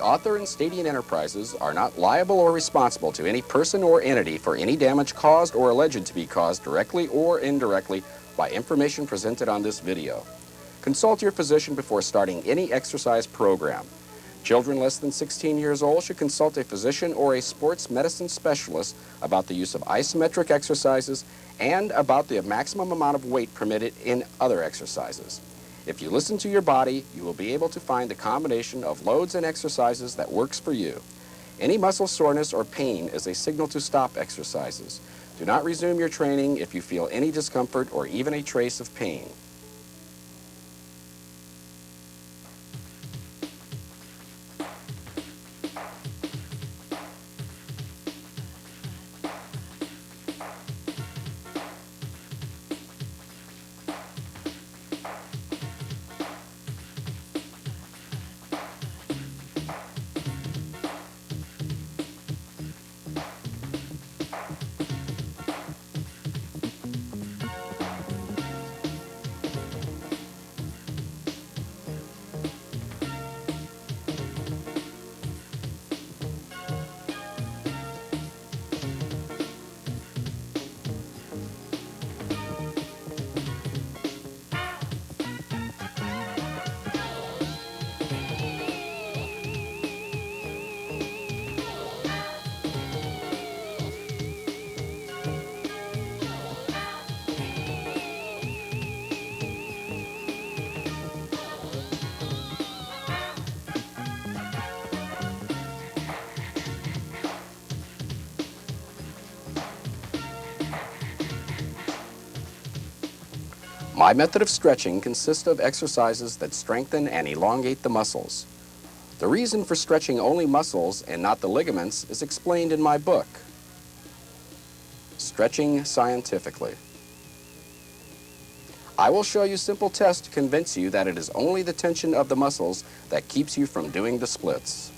The author and Stadion Enterprises are not liable or responsible to any person or entity for any damage caused or alleged to be caused directly or indirectly by information presented on this video. Consult your physician before starting any exercise program. Children less than 16 years old should consult a physician or a sports medicine specialist about the use of isometric exercises and about the maximum amount of weight permitted in other exercises. If you listen to your body, you will be able to find the combination of loads and exercises that works for you. Any muscle soreness or pain is a signal to stop exercises. Do not resume your training if you feel any discomfort or even a trace of pain. My method of stretching consists of exercises that strengthen and elongate the muscles. The reason for stretching only muscles and not the ligaments is explained in my book, Stretching Scientifically. I will show you simple tests to convince you that it is only the tension of the muscles that keeps you from doing the splits.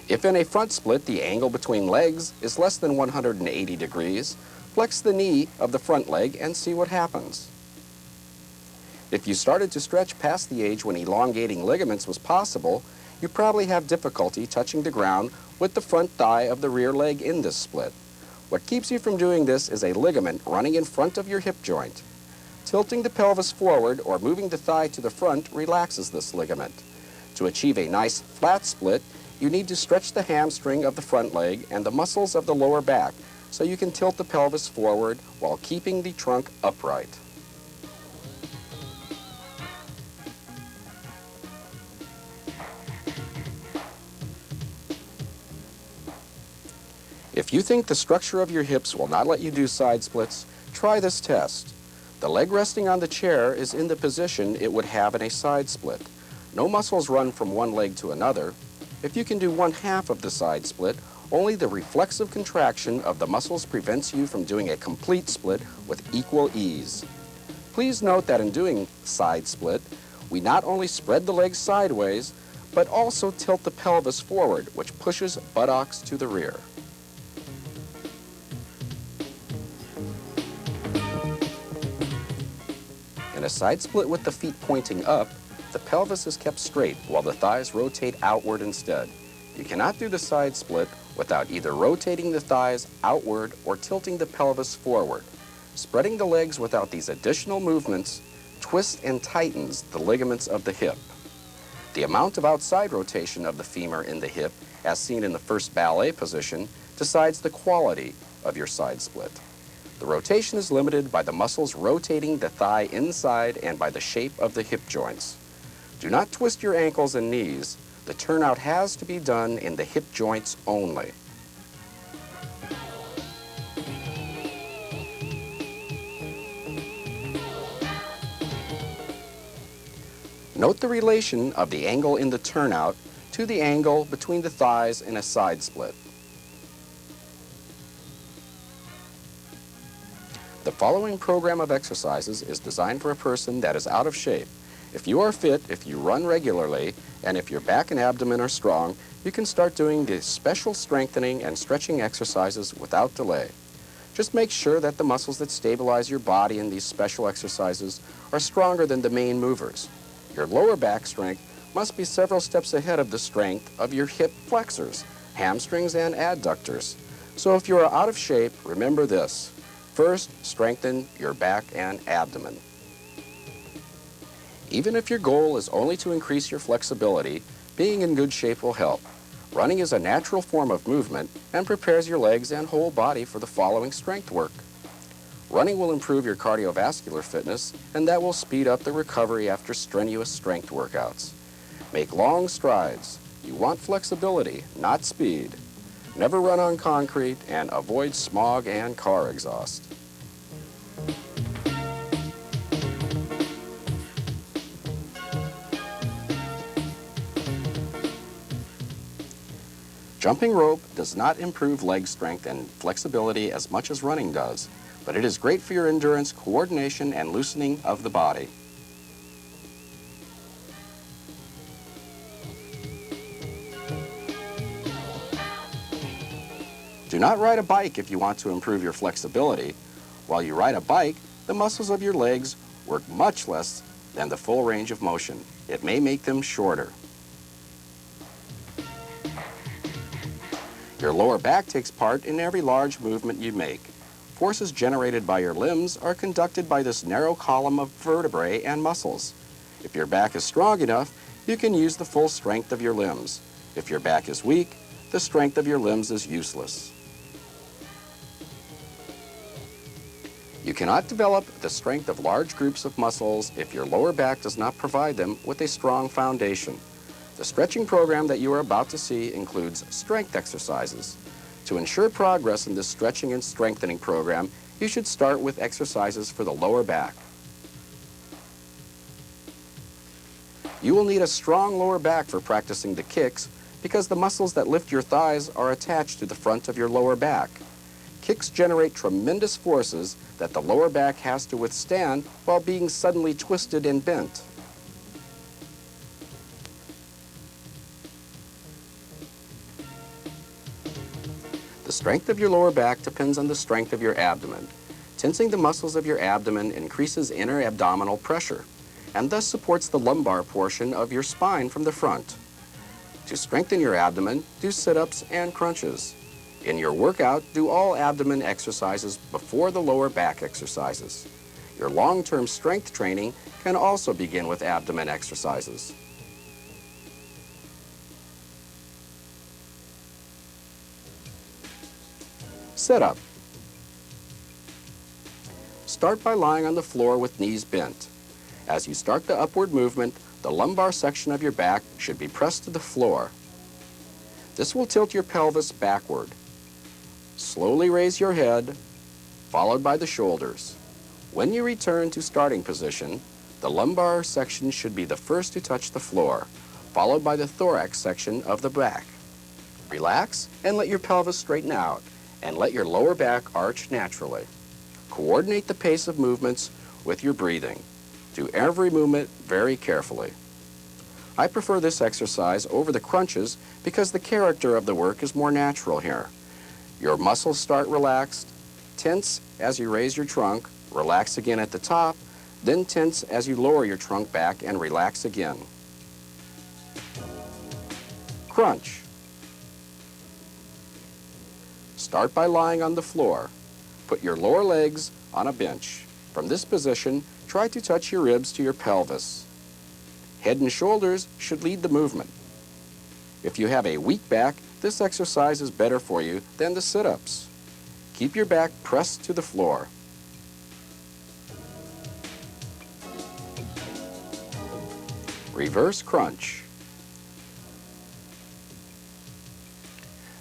If in a front split the angle between legs is less than 180 degrees, flex the knee of the front leg and see what happens. If you started to stretch past the age when elongating ligaments was possible, you probably have difficulty touching the ground with the front thigh of the rear leg in this split. What keeps you from doing this is a ligament running in front of your hip joint. Tilting the pelvis forward or moving the thigh to the front relaxes this ligament. To achieve a nice flat split, you need to stretch the hamstring of the front leg and the muscles of the lower back so you can tilt the pelvis forward while keeping the trunk upright. If you think the structure of your hips will not let you do side splits, try this test. The leg resting on the chair is in the position it would have in a side split. No muscles run from one leg to another. If you can do 1/2 of the side split, only the reflexive contraction of the muscles prevents you from doing a complete split with equal ease. Please note that in doing side split, we not only spread the legs sideways, but also tilt the pelvis forward, which pushes buttocks to the rear. In a side split with the feet pointing up, the pelvis is kept straight while the thighs rotate outward instead. You cannot do the side split without either rotating the thighs outward or tilting the pelvis forward. Spreading the legs without these additional movements twists and tightens the ligaments of the hip. The amount of outside rotation of the femur in the hip, as seen in the first ballet position, decides the quality of your side split. The rotation is limited by the muscles rotating the thigh inside and by the shape of the hip joints. Do not twist your ankles and knees. The turnout has to be done in the hip joints only. Note the relation of the angle in the turnout to the angle between the thighs in a side split. The following program of exercises is designed for a person that is out of shape. If you are fit, if you run regularly, and if your back and abdomen are strong, you can start doing the special strengthening and stretching exercises without delay. Just make sure that the muscles that stabilize your body in these special exercises are stronger than the main movers. Your lower back strength must be several steps ahead of the strength of your hip flexors, hamstrings, and adductors. So if you are out of shape, remember this. First, strengthen your back and abdomen. Even if your goal is only to increase your flexibility, being in good shape will help. Running is a natural form of movement and prepares your legs and whole body for the following strength work. Running will improve your cardiovascular fitness, and that will speed up the recovery after strenuous strength workouts. Make long strides. You want flexibility, not speed. Never run on concrete, and avoid smog and car exhaust. Jumping rope does not improve leg strength and flexibility as much as running does, but it is great for your endurance, coordination, and loosening of the body. Do not ride a bike if you want to improve your flexibility. While you ride a bike, the muscles of your legs work much less than the full range of motion. It may make them shorter. Your lower back takes part in every large movement you make. Forces generated by your limbs are conducted by this narrow column of vertebrae and muscles. If your back is strong enough, you can use the full strength of your limbs. If your back is weak, the strength of your limbs is useless. You cannot develop the strength of large groups of muscles if your lower back does not provide them with a strong foundation. The stretching program that you are about to see includes strength exercises. To ensure progress in this stretching and strengthening program, you should start with exercises for the lower back. You will need a strong lower back for practicing the kicks because the muscles that lift your thighs are attached to the front of your lower back. Kicks generate tremendous forces that the lower back has to withstand while being suddenly twisted and bent. The strength of your lower back depends on the strength of your abdomen. Tensing the muscles of your abdomen increases inner abdominal pressure and thus supports the lumbar portion of your spine from the front. To strengthen your abdomen, do sit-ups and crunches. In your workout, do all abdomen exercises before the lower back exercises. Your long-term strength training can also begin with abdomen exercises. Sit-up. Start by lying on the floor with knees bent. As you start the upward movement, the lumbar section of your back should be pressed to the floor. This will tilt your pelvis backward. Slowly raise your head, followed by the shoulders. When you return to starting position, the lumbar section should be the first to touch the floor, followed by the thorax section of the back. Relax and let your pelvis straighten out, and let your lower back arch naturally. Coordinate the pace of movements with your breathing. Do every movement very carefully. I prefer this exercise over the crunches because the character of the work is more natural here. Your muscles start relaxed, tense as you raise your trunk, relax again at the top, then tense as you lower your trunk back and relax again. Crunch. Start by lying on the floor. Put your lower legs on a bench. From this position, try to touch your ribs to your pelvis. Head and shoulders should lead the movement. If you have a weak back, this exercise is better for you than the sit-ups. Keep your back pressed to the floor. Reverse crunch.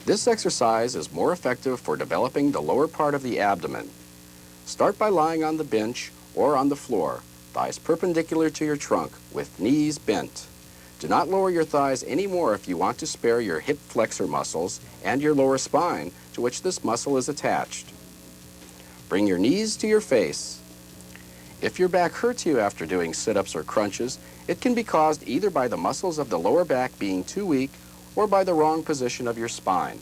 This exercise is more effective for developing the lower part of the abdomen. Start by lying on the bench or on the floor, thighs perpendicular to your trunk with knees bent. Do not lower your thighs anymore if you want to spare your hip flexor muscles and your lower spine to which this muscle is attached. Bring your knees to your face. If your back hurts you after doing sit-ups or crunches, it can be caused either by the muscles of the lower back being too weak or by the wrong position of your spine.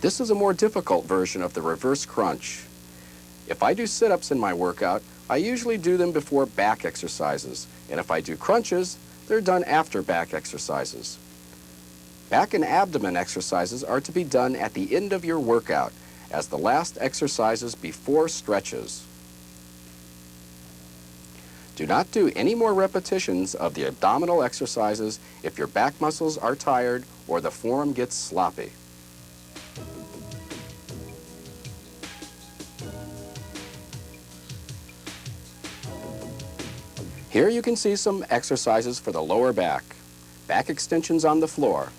This is a more difficult version of the reverse crunch. If I do sit-ups in my workout, I usually do them before back exercises, and if I do crunches, they're done after back exercises. Back and abdomen exercises are to be done at the end of your workout, as the last exercises before stretches. Do not do any more repetitions of the abdominal exercises if your back muscles are tired or the form gets sloppy. Here you can see some exercises for the lower back. Back extensions on the floor.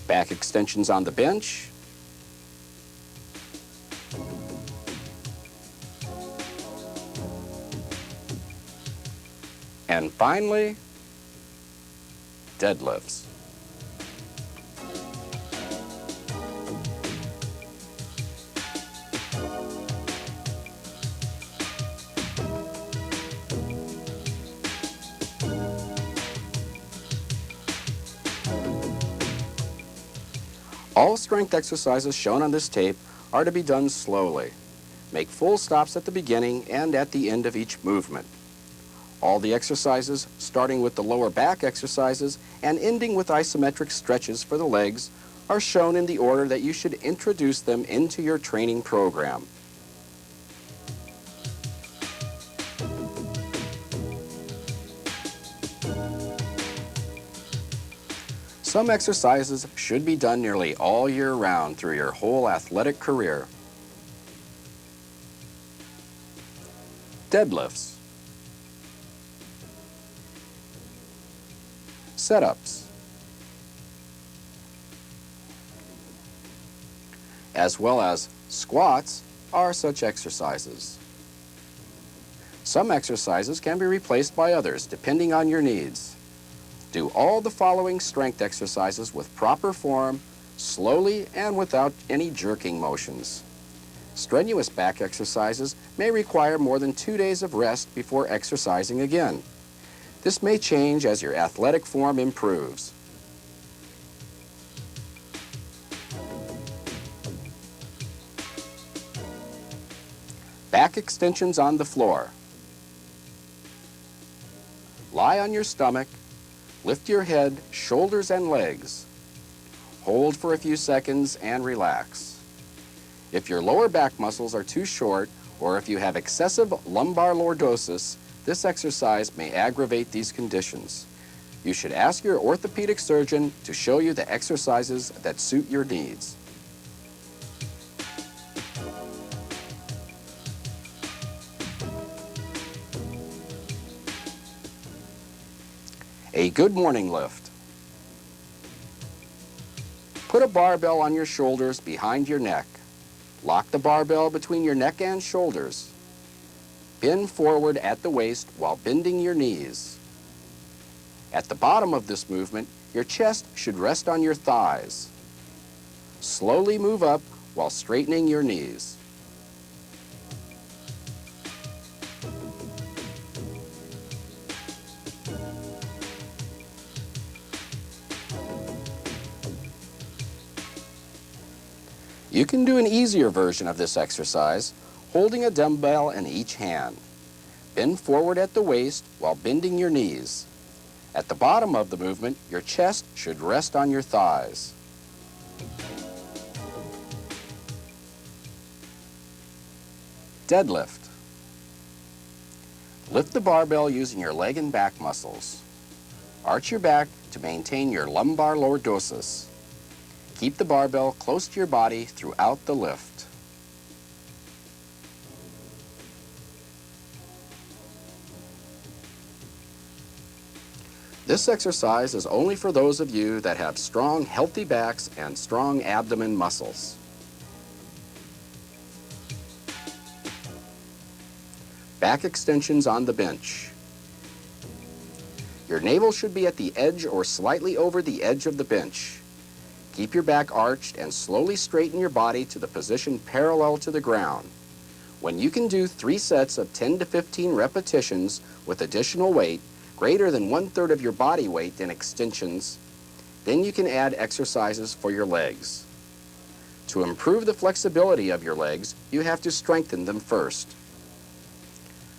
Back extensions on the bench. And finally, deadlifts. All strength exercises shown on this tape are to be done slowly. Make full stops at the beginning and at the end of each movement. All the exercises, starting with the lower back exercises and ending with isometric stretches for the legs, are shown in the order that you should introduce them into your training program. Some exercises should be done nearly all year round through your whole athletic career. Deadlifts. Sit-ups. As well as squats are such exercises. Some exercises can be replaced by others depending on your needs. Do all the following strength exercises with proper form, slowly and without any jerking motions. Strenuous back exercises may require more than 2 days of rest before exercising again. This may change as your athletic form improves. Back extensions on the floor. Lie on your stomach. Lift your head, shoulders, and legs. Hold for a few seconds and relax. If your lower back muscles are too short, or if you have excessive lumbar lordosis, this exercise may aggravate these conditions. You should ask your orthopedic surgeon to show you the exercises that suit your needs. A good morning lift. Put a barbell on your shoulders behind your neck. Lock the barbell between your neck and shoulders. Bend forward at the waist while bending your knees. At the bottom of this movement, your chest should rest on your thighs. Slowly move up while straightening your knees. You can do an easier version of this exercise, holding a dumbbell in each hand. Bend forward at the waist while bending your knees. At the bottom of the movement, your chest should rest on your thighs. Deadlift. Lift the barbell using your leg and back muscles. Arch your back to maintain your lumbar lordosis. Keep the barbell close to your body throughout the lift. This exercise is only for those of you that have strong, healthy backs and strong abdomen muscles. Back extensions on the bench. Your navel should be at the edge or slightly over the edge of the bench. Keep your back arched and slowly straighten your body to the position parallel to the ground. When you can do 3 sets of 10 to 15 repetitions with additional weight, greater than 1/3 of your body weight in extensions, then you can add exercises for your legs. To improve the flexibility of your legs, you have to strengthen them first.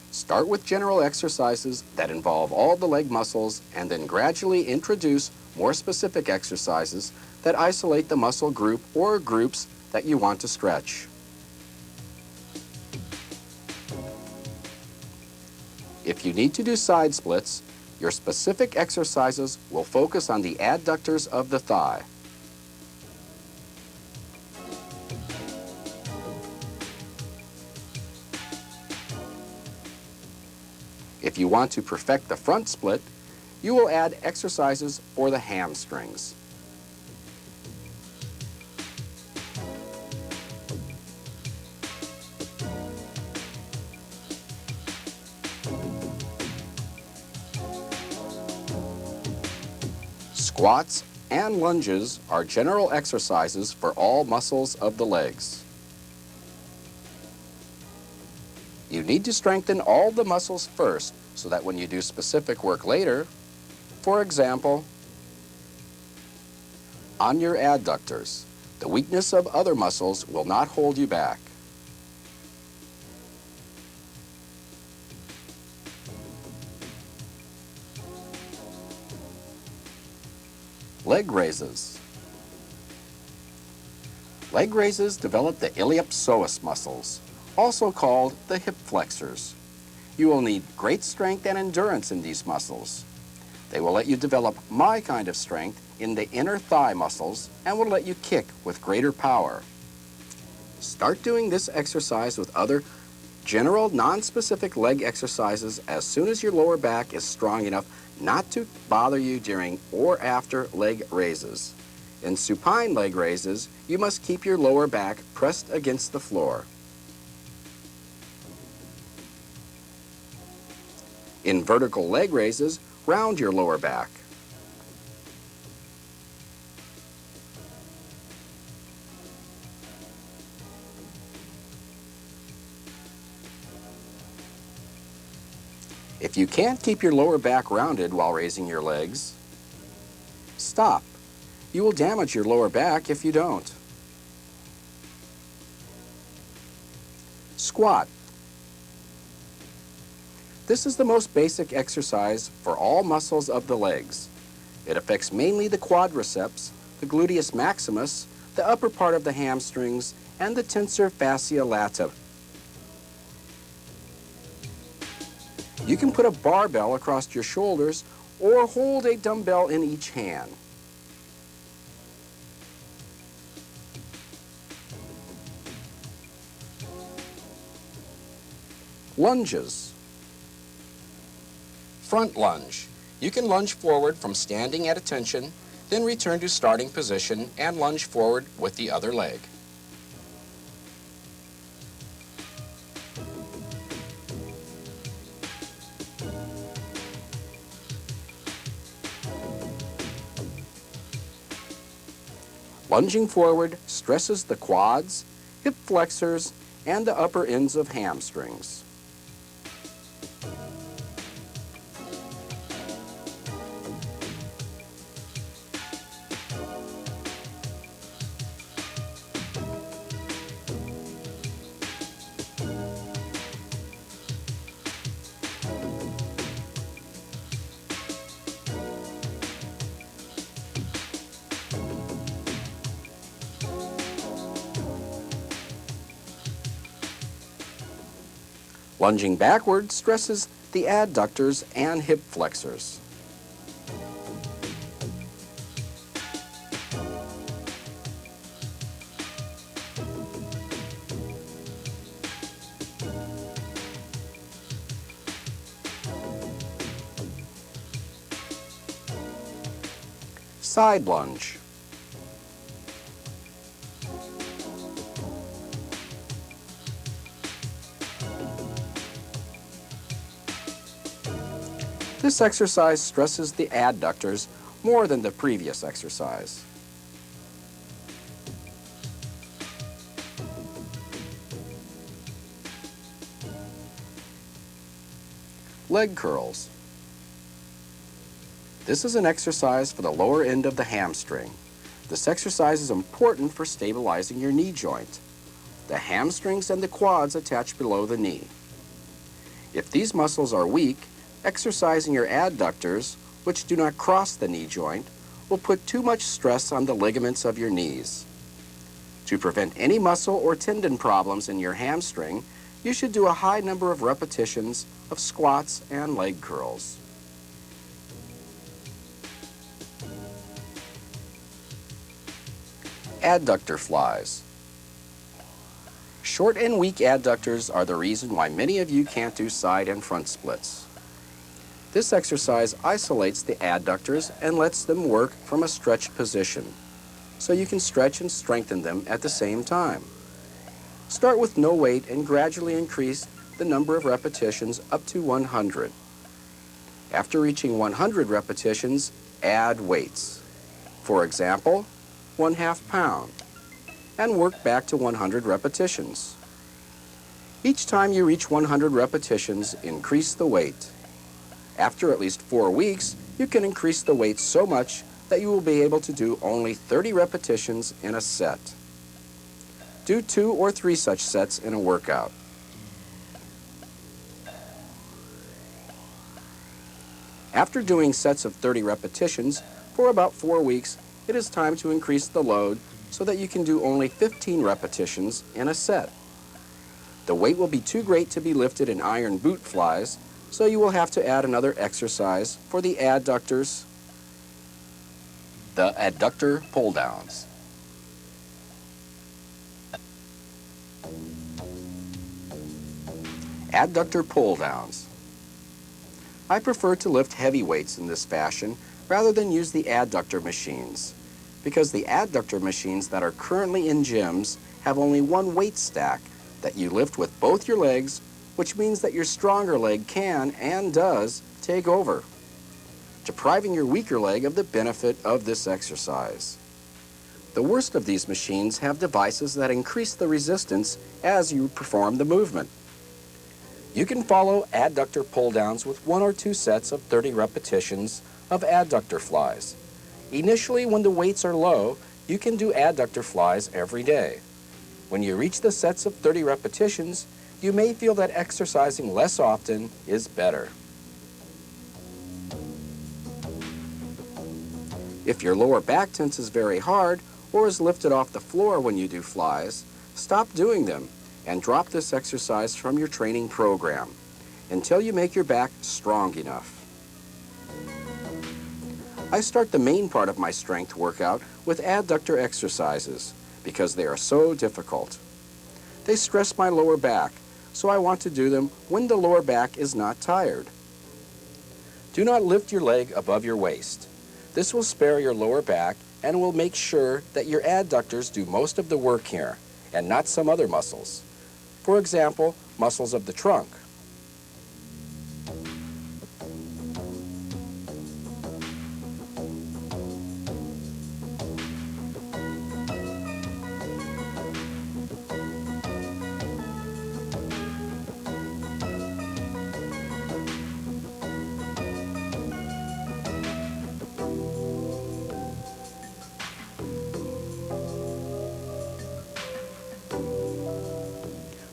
Start with general exercises that involve all the leg muscles and then gradually introduce more specific exercises that isolate the muscle group or groups that you want to stretch. If you need to do side splits, your specific exercises will focus on the adductors of the thigh. If you want to perfect the front split, you will add exercises for the hamstrings. Squats and lunges are general exercises for all muscles of the legs. You need to strengthen all the muscles first so that when you do specific work later, for example, on your adductors, the weakness of other muscles will not hold you back. Leg raises. Leg raises develop the iliopsoas muscles, also called the hip flexors. You will need great strength and endurance in these muscles. They will let you develop my kind of strength in the inner thigh muscles and will let you kick with greater power. Start doing this exercise with other general, non-specific leg exercises as soon as your lower back is strong enough not to bother you during or after leg raises. In supine leg raises, you must keep your lower back pressed against the floor. In vertical leg raises, round your lower back. If you can't keep your lower back rounded while raising your legs, stop. You will damage your lower back if you don't. Squat. This is the most basic exercise for all muscles of the legs. It affects mainly the quadriceps, the gluteus maximus, the upper part of the hamstrings, and the tensor fascia lata. You can put a barbell across your shoulders or hold a dumbbell in each hand. Lunges. Front lunge. You can lunge forward from standing at attention, then return to starting position and lunge forward with the other leg. Lunging forward stresses the quads, hip flexors, and the upper ends of hamstrings. Lunging backward stresses the adductors and hip flexors. Side lunge. This exercise stresses the adductors more than the previous exercise. Leg curls. This is an exercise for the lower end of the hamstring. This exercise is important for stabilizing your knee joint. The hamstrings and the quads attach below the knee. If these muscles are weak, exercising your adductors, which do not cross the knee joint, will put too much stress on the ligaments of your knees. To prevent any muscle or tendon problems in your hamstring, you should do a high number of repetitions of squats and leg curls. Adductor flies. Short and weak adductors are the reason why many of you can't do side and front splits. This exercise isolates the adductors and lets them work from a stretched position, so you can stretch and strengthen them at the same time. Start with no weight and gradually increase the number of repetitions up to 100. After reaching 100 repetitions, add weights. For example, 1/2 pound, and work back to 100 repetitions. Each time you reach 100 repetitions, increase the weight. After at least 4 weeks, you can increase the weight so much that you will be able to do only 30 repetitions in a set. Do 2 or 3 such sets in a workout. After doing sets of 30 repetitions for about 4 weeks, it is time to increase the load so that you can do only 15 repetitions in a set. The weight will be too great to be lifted in iron boot flies, so you will have to add another exercise for the adductors, the adductor pull downs. Adductor pull downs. I prefer to lift heavy weights in this fashion rather than use the adductor machines, because the adductor machines that are currently in gyms have only one weight stack that you lift with both your legs, which means that your stronger leg can and does take over, depriving your weaker leg of the benefit of this exercise. The worst of these machines have devices that increase the resistance as you perform the movement. You can follow adductor pull downs with 1 or 2 sets of 30 repetitions of adductor flies. Initially, when the weights are low, you can do adductor flies every day. When you reach the sets of 30 repetitions, you may feel that exercising less often is better. If your lower back tenses very hard or is lifted off the floor when you do flies, stop doing them and drop this exercise from your training program until you make your back strong enough. I start the main part of my strength workout with adductor exercises because they are so difficult. They stress my lower back, so I want to do them when the lower back is not tired. Do not lift your leg above your waist. This will spare your lower back and will make sure that your adductors do most of the work here and not some other muscles. For example, muscles of the trunk.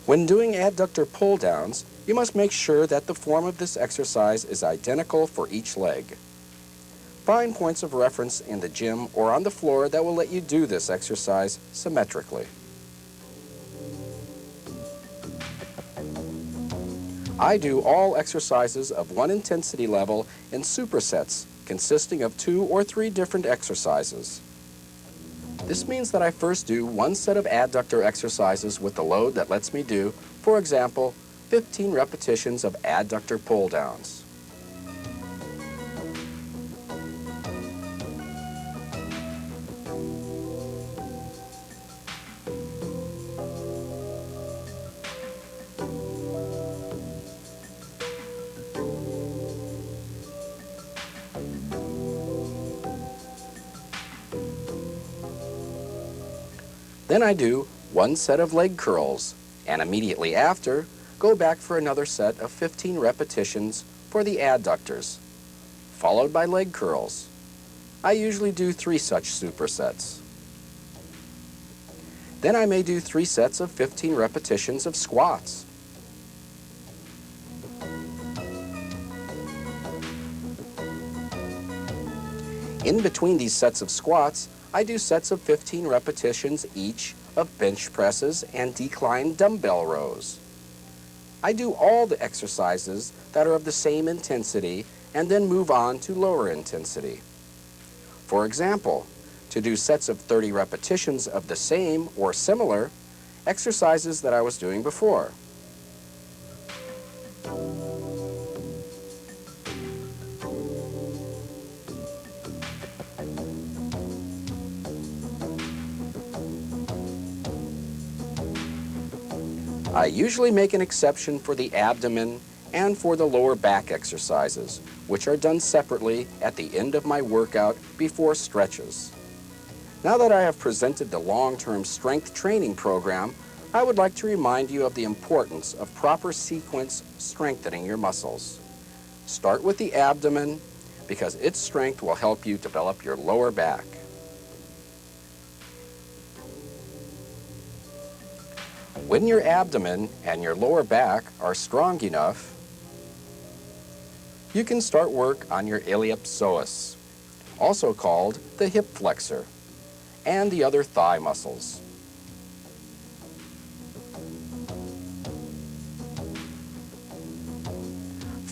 When doing adductor pull downs, you must make sure that the form of this exercise is identical for each leg. Find points of reference in the gym or on the floor that will let you do this exercise symmetrically. I do all exercises of one intensity level in supersets consisting of 2 or 3 different exercises. This means that I first do one set of adductor exercises with the load that lets me do, for example, 15 repetitions of adductor pull downs. Then I do one set of leg curls, and immediately after, go back for another set of 15 repetitions for the adductors, followed by leg curls. I usually do 3 such supersets. Then I may do 3 sets of 15 repetitions of squats. In between these sets of squats, I do sets of 15 repetitions each of bench presses and decline dumbbell rows. I do all the exercises that are of the same intensity and then move on to lower intensity. For example, to do sets of 30 repetitions of the same or similar exercises that I was doing before. I usually make an exception for the abdomen and for the lower back exercises, which are done separately at the end of my workout before stretches. Now that I have presented the long-term strength training program, I would like to remind you of the importance of proper sequence strengthening your muscles. Start with the abdomen because its strength will help you develop your lower back. When your abdomen and your lower back are strong enough, you can start work on your iliopsoas, also called the hip flexor, and the other thigh muscles.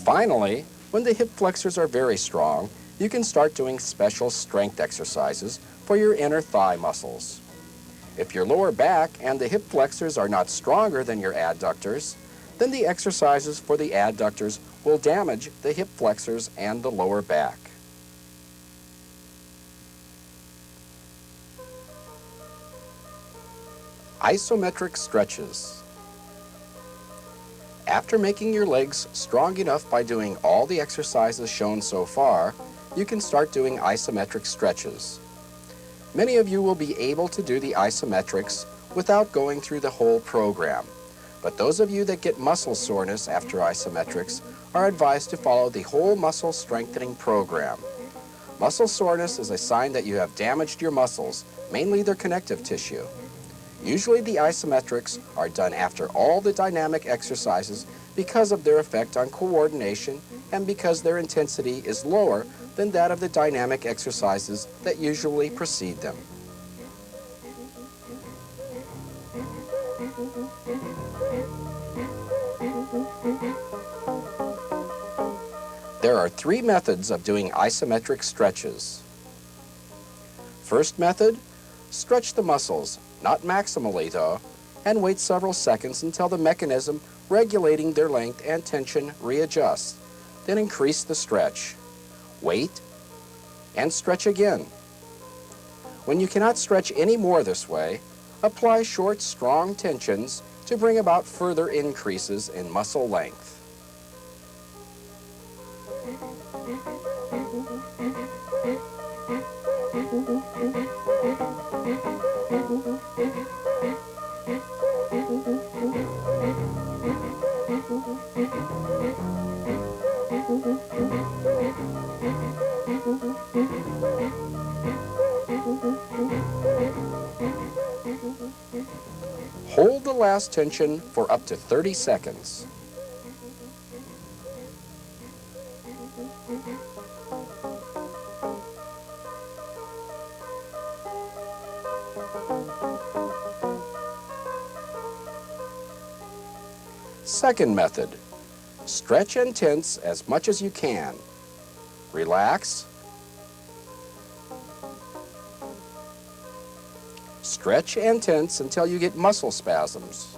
Finally, when the hip flexors are very strong, you can start doing special strength exercises for your inner thigh muscles. If your lower back and the hip flexors are not stronger than your adductors, then the exercises for the adductors will damage the hip flexors and the lower back. Isometric stretches. After making your legs strong enough by doing all the exercises shown so far, you can start doing isometric stretches. Many of you will be able to do the isometrics without going through the whole program, but those of you that get muscle soreness after isometrics are advised to follow the whole muscle strengthening program. Muscle soreness is a sign that you have damaged your muscles, mainly their connective tissue. Usually the isometrics are done after all the dynamic exercises because of their effect on coordination and because their intensity is lower than that of the dynamic exercises that usually precede them. There are 3 methods of doing isometric stretches. First method, stretch the muscles, not maximally though, and wait several seconds until the mechanism regulating their length and tension readjusts. Then increase the stretch. Wait, and stretch again. When you cannot stretch any more this way, apply short, strong tensions to bring about further increases in muscle length. Hold the last tension for up to 30 seconds. Second method, stretch and tense as much as you can. Relax. Stretch and tense until you get muscle spasms.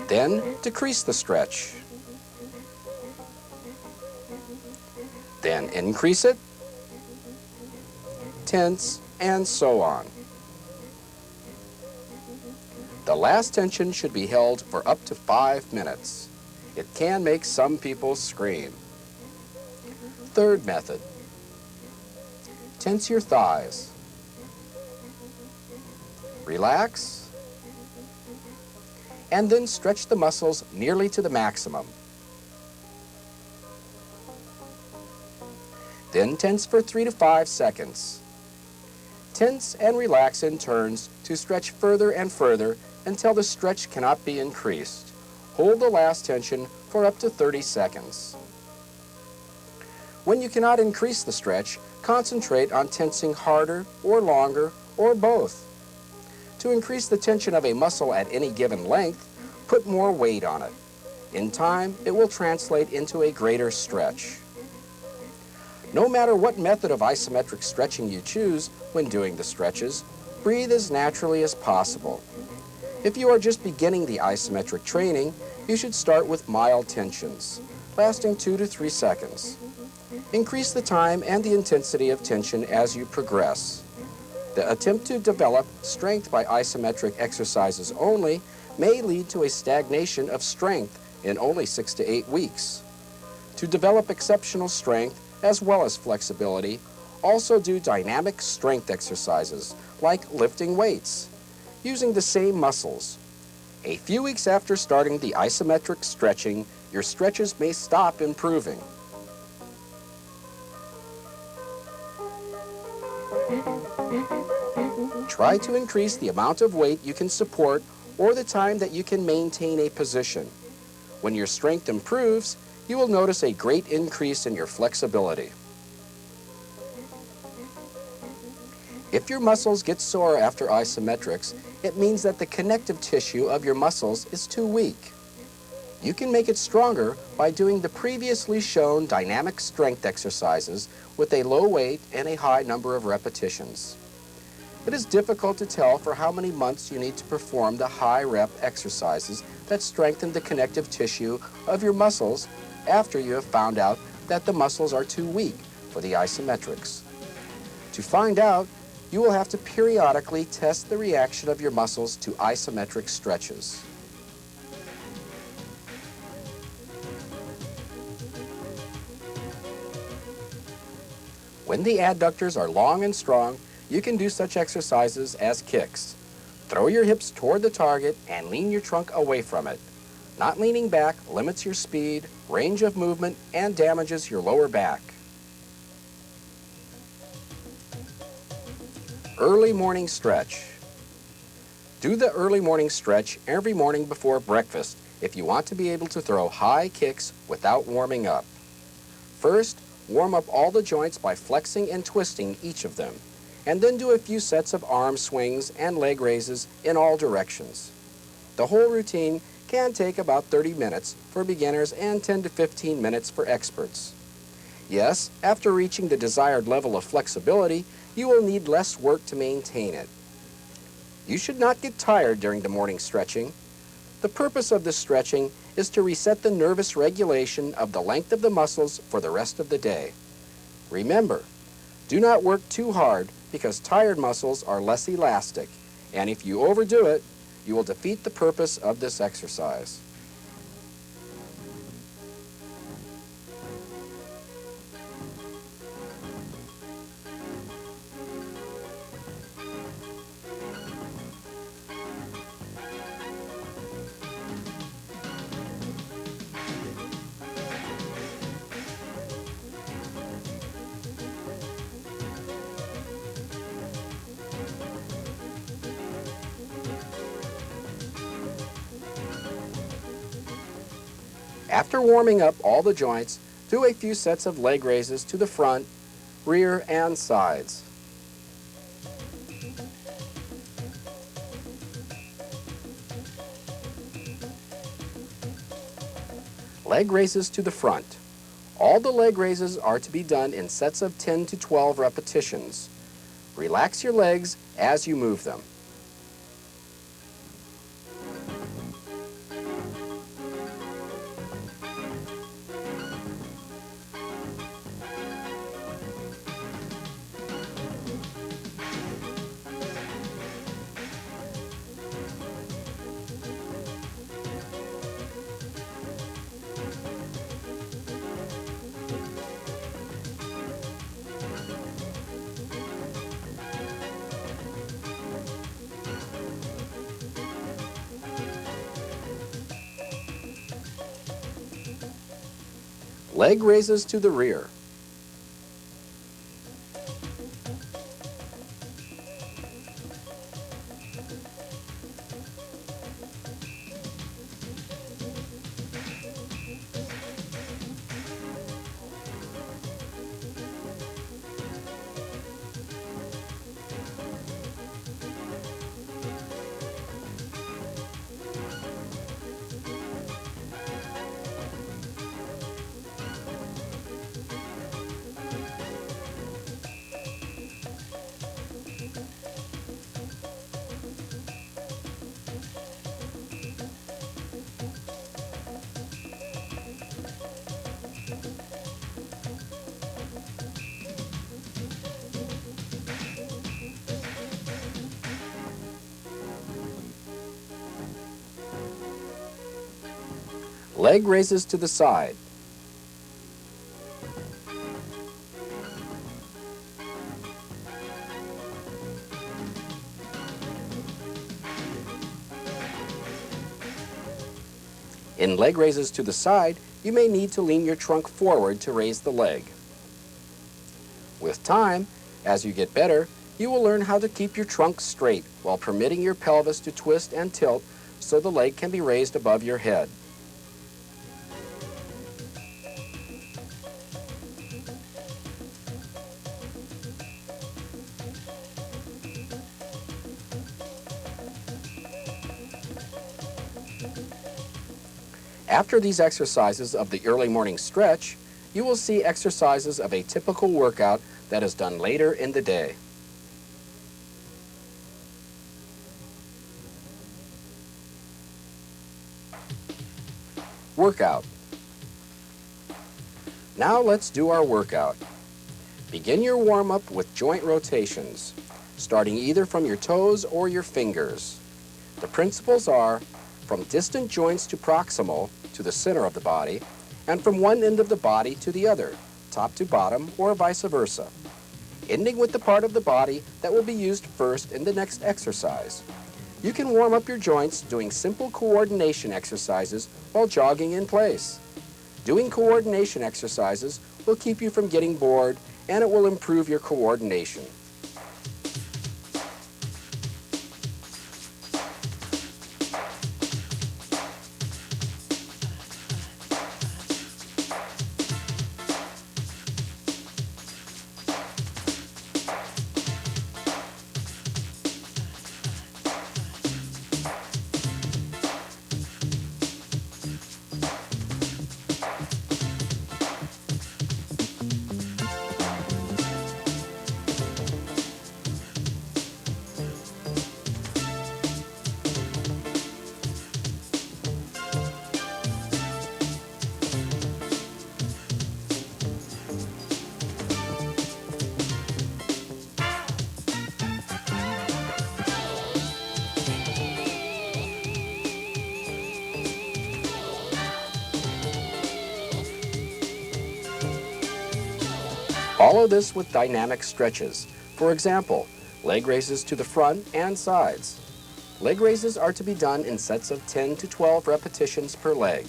Then decrease the stretch. Then increase it, tense, and so on. The last tension should be held for up to 5 minutes. It can make some people scream. Third method, tense your thighs. Relax, and then stretch the muscles nearly to the maximum. Then tense for 3 to 5 seconds. Tense and relax in turns to stretch further and further until the stretch cannot be increased. Hold the last tension for up to 30 seconds. When you cannot increase the stretch, concentrate on tensing harder or longer or both. To increase the tension of a muscle at any given length, put more weight on it. In time, it will translate into a greater stretch. No matter what method of isometric stretching you choose when doing the stretches, breathe as naturally as possible. If you are just beginning the isometric training, you should start with mild tensions, lasting 2 to 3 seconds. Increase the time and the intensity of tension as you progress. The attempt to develop strength by isometric exercises only may lead to a stagnation of strength in only 6 to 8 weeks. To develop exceptional strength as well as flexibility, also do dynamic strength exercises like lifting weights, using the same muscles. A few weeks after starting the isometric stretching, your stretches may stop improving. Try to increase the amount of weight you can support or the time that you can maintain a position. When your strength improves, you will notice a great increase in your flexibility. If your muscles get sore after isometrics, it means that the connective tissue of your muscles is too weak. You can make it stronger by doing the previously shown dynamic strength exercises with a low weight and a high number of repetitions. It is difficult to tell for how many months you need to perform the high rep exercises that strengthen the connective tissue of your muscles after you have found out that the muscles are too weak for the isometrics. To find out, you will have to periodically test the reaction of your muscles to isometric stretches. When the adductors are long and strong, you can do such exercises as kicks. Throw your hips toward the target and lean your trunk away from it. Not leaning back limits your speed, range of movement, and damages your lower back. Early morning stretch. Do the early morning stretch every morning before breakfast if you want to be able to throw high kicks without warming up. First, warm up all the joints by flexing and twisting each of them, and then do a few sets of arm swings and leg raises in all directions. The whole routine can take about 30 minutes for beginners and 10 to 15 minutes for experts. Yes, after reaching the desired level of flexibility, you will need less work to maintain it. You should not get tired during the morning stretching. The purpose of this stretching is to reset the nervous regulation of the length of the muscles for the rest of the day. Remember, do not work too hard because tired muscles are less elastic, and if you overdo it, you will defeat the purpose of this exercise. After warming up all the joints, do a few sets of leg raises to the front, rear, and sides. Leg raises to the front. All the leg raises are to be done in sets of 10 to 12 repetitions. Relax your legs as you move them. Leg raises to the rear. Leg raises to the side. In leg raises to the side, you may need to lean your trunk forward to raise the leg. With time, as you get better, you will learn how to keep your trunk straight while permitting your pelvis to twist and tilt so the leg can be raised above your head. After these exercises of the early morning stretch, you will see exercises of a typical workout that is done later in the day. Workout. Now let's do our workout. Begin your warm-up with joint rotations, starting either from your toes or your fingers. The principles are from distant joints to proximal, to the center of the body, and from one end of the body to the other, top to bottom, or vice versa, ending with the part of the body that will be used first in the next exercise. You can warm up your joints doing simple coordination exercises while jogging in place. Doing coordination exercises will keep you from getting bored, and it will improve your coordination. Follow this with dynamic stretches. For example, leg raises to the front and sides. Leg raises are to be done in sets of 10 to 12 repetitions per leg.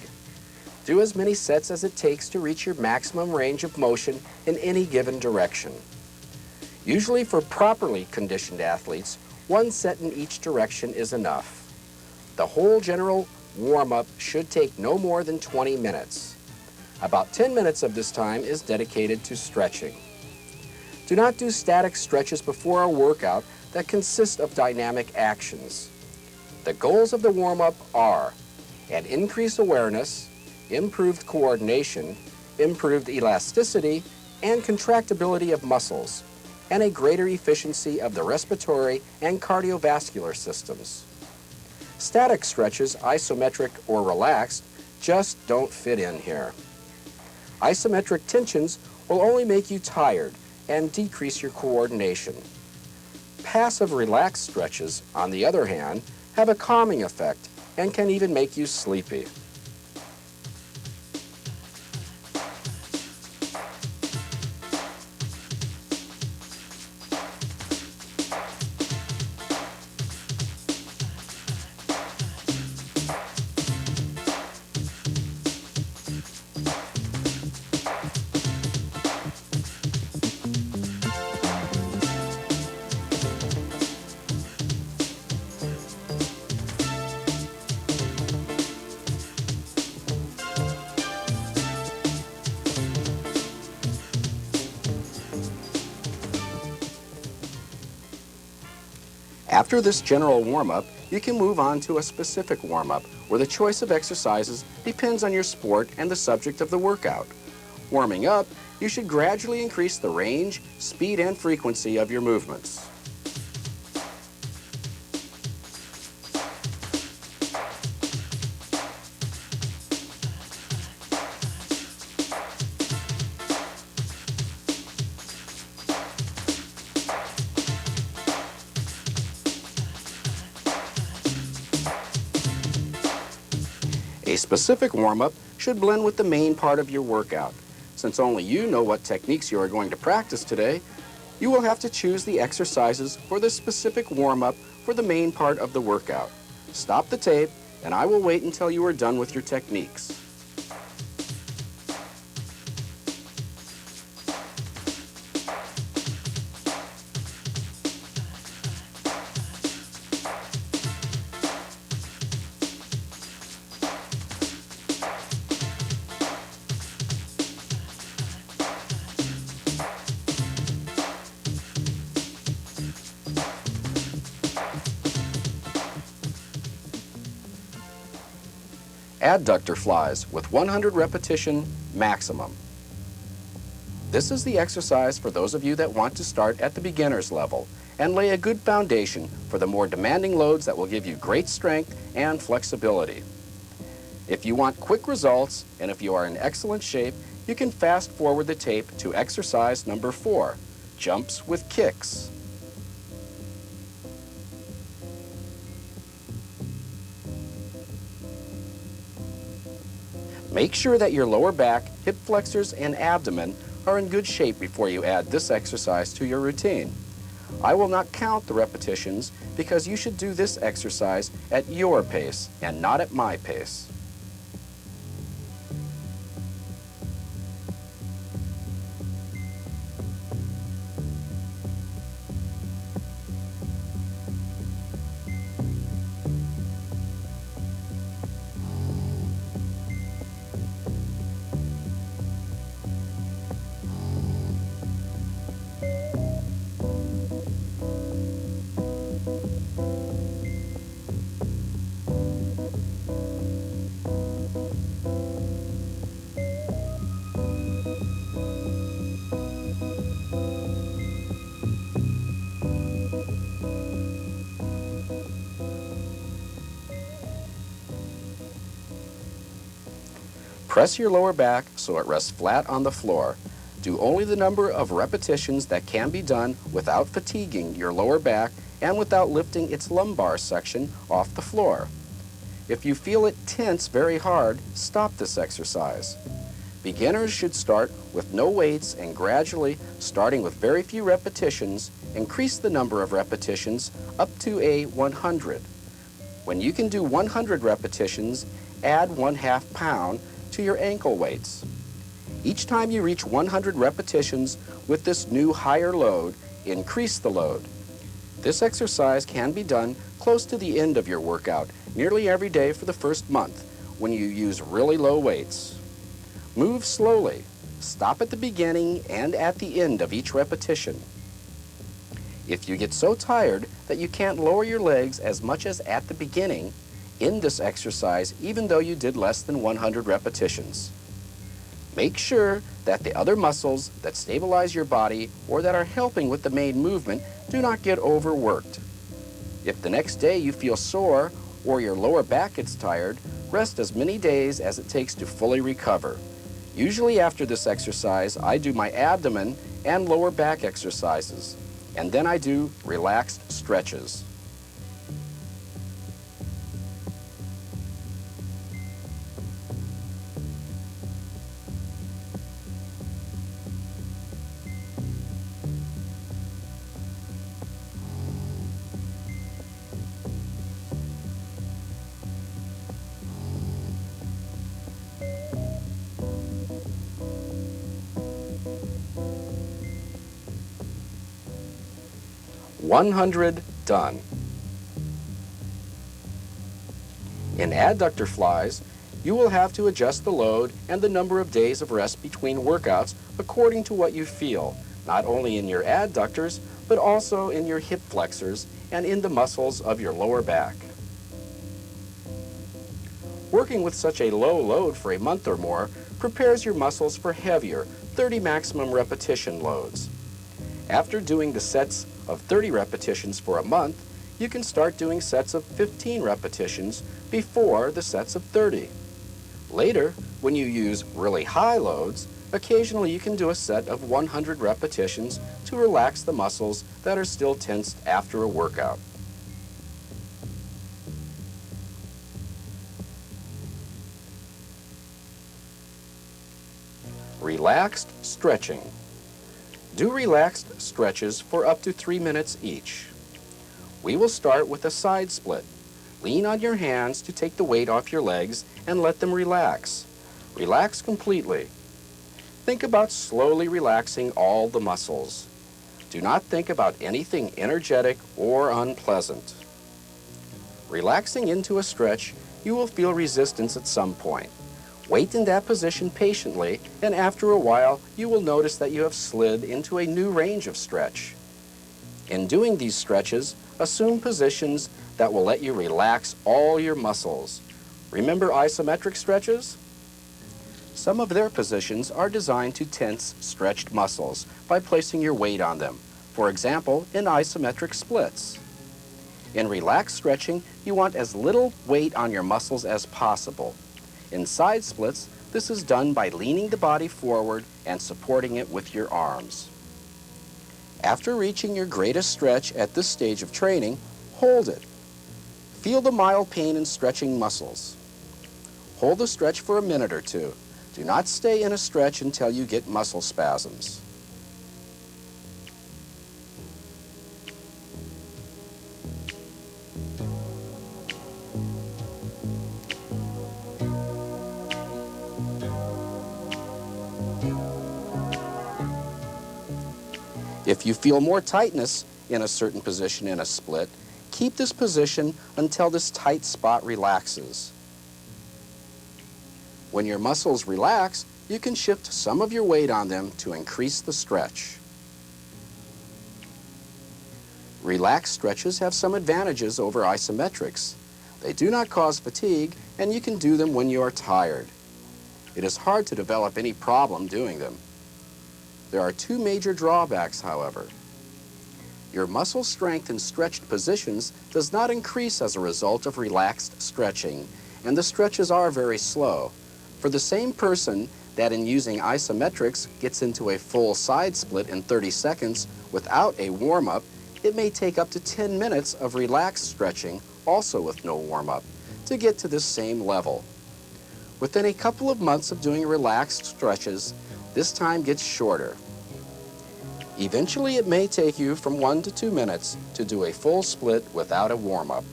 Do as many sets as it takes to reach your maximum range of motion in any given direction. Usually for properly conditioned athletes, one set in each direction is enough. The whole general warm-up should take no more than 20 minutes. About 10 minutes of this time is dedicated to stretching. Do not do static stretches before a workout that consist of dynamic actions. The goals of the warm-up are an increased awareness, improved coordination, improved elasticity, and contractibility of muscles, and a greater efficiency of the respiratory and cardiovascular systems. Static stretches, isometric or relaxed, just don't fit in here. Isometric tensions will only make you tired and decrease your coordination. Passive relaxed stretches, on the other hand, have a calming effect and can even make you sleepy. After this general warm-up, you can move on to a specific warm-up where the choice of exercises depends on your sport and the subject of the workout. Warming up, you should gradually increase the range, speed, and frequency of your movements. A specific warm-up should blend with the main part of your workout. Since only you know what techniques you are going to practice today, you will have to choose the exercises for the specific warm-up for the main part of the workout. Stop the tape, and I will wait until you are done with your techniques. Adductor flies with 100 repetition maximum. This is the exercise for those of you that want to start at the beginner's level and lay a good foundation for the more demanding loads that will give you great strength and flexibility. If you want quick results and if you are in excellent shape, you can fast forward the tape to exercise number 4, jumps with kicks. Make sure that your lower back, hip flexors, and abdomen are in good shape before you add this exercise to your routine. I will not count the repetitions because you should do this exercise at your pace and not at my pace. Press your lower back so it rests flat on the floor. Do only the number of repetitions that can be done without fatiguing your lower back and without lifting its lumbar section off the floor. If you feel it tense very hard, stop this exercise. Beginners should start with no weights and gradually, starting with very few repetitions, increase the number of repetitions up to a 100. When you can do 100 repetitions, add 1/2 pound to your ankle weights. Each time you reach 100 repetitions with this new higher load, increase the load. This exercise can be done close to the end of your workout, nearly every day for the first month, when you use really low weights. Move slowly. Stop at the beginning and at the end of each repetition. If you get so tired that you can't lower your legs as much as at the beginning, end this exercise even though you did less than 100 repetitions. Make sure that the other muscles that stabilize your body or that are helping with the main movement do not get overworked. If the next day you feel sore or your lower back gets tired, rest as many days as it takes to fully recover. Usually after this exercise, I do my abdomen and lower back exercises, and then I do relaxed stretches. "100 done." In adductor flies, you will have to adjust the load and the number of days of rest between workouts according to what you feel, not only in your adductors, but also in your hip flexors and in the muscles of your lower back. Working with such a low load for a month or more prepares your muscles for heavier 30 maximum repetition loads. After doing the sets of 30 repetitions for a month, you can start doing sets of 15 repetitions before the sets of 30. Later, when you use really high loads, occasionally you can do a set of 100 repetitions to relax the muscles that are still tensed after a workout. Relaxed stretching. Do relaxed stretches for up to 3 minutes each. We will start with a side split. Lean on your hands to take the weight off your legs and let them relax. Relax completely. Think about slowly relaxing all the muscles. Do not think about anything energetic or unpleasant. Relaxing into a stretch, you will feel resistance at some point. Wait in that position patiently, and after a while, you will notice that you have slid into a new range of stretch. In doing these stretches, assume positions that will let you relax all your muscles. Remember isometric stretches? Some of their positions are designed to tense stretched muscles by placing your weight on them, for example, in isometric splits. In relaxed stretching, you want as little weight on your muscles as possible. In side splits, this is done by leaning the body forward and supporting it with your arms. After reaching your greatest stretch at this stage of training, hold it. Feel the mild pain in stretching muscles. Hold the stretch for a minute or two. Do not stay in a stretch until you get muscle spasms. If you feel more tightness in a certain position in a split, keep this position until this tight spot relaxes. When your muscles relax, you can shift some of your weight on them to increase the stretch. Relaxed stretches have some advantages over isometrics. They do not cause fatigue, and you can do them when you are tired. It is hard to develop any problem doing them. There are two major drawbacks, however. Your muscle strength in stretched positions does not increase as a result of relaxed stretching, and the stretches are very slow. For the same person that in using isometrics gets into a full side split in 30 seconds without a warm-up, it may take up to 10 minutes of relaxed stretching, also with no warm-up, to get to this same level. Within a couple of months of doing relaxed stretches, this time gets shorter. Eventually, it may take you from 1 to 2 minutes to do a full split without a warm-up.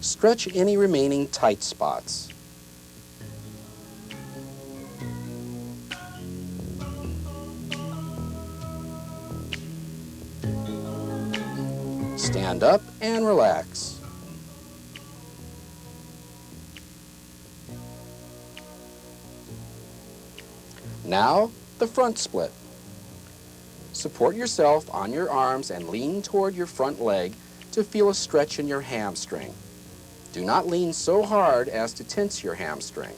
Stretch any remaining tight spots. Stand up and relax. Now, the front split. Support yourself on your arms and lean toward your front leg to feel a stretch in your hamstring. Do not lean so hard as to tense your hamstring.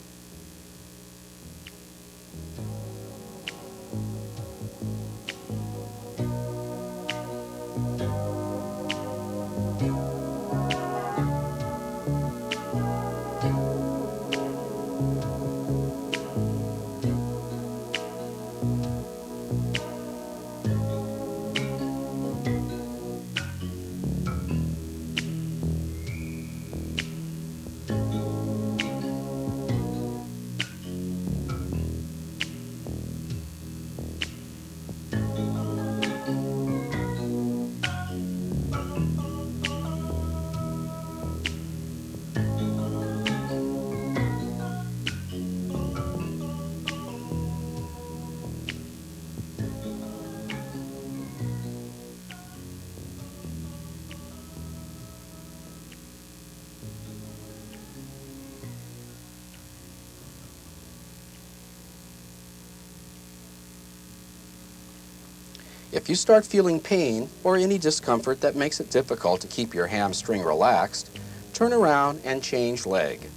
If you start feeling pain or any discomfort that makes it difficult to keep your hamstring relaxed, turn around and change leg.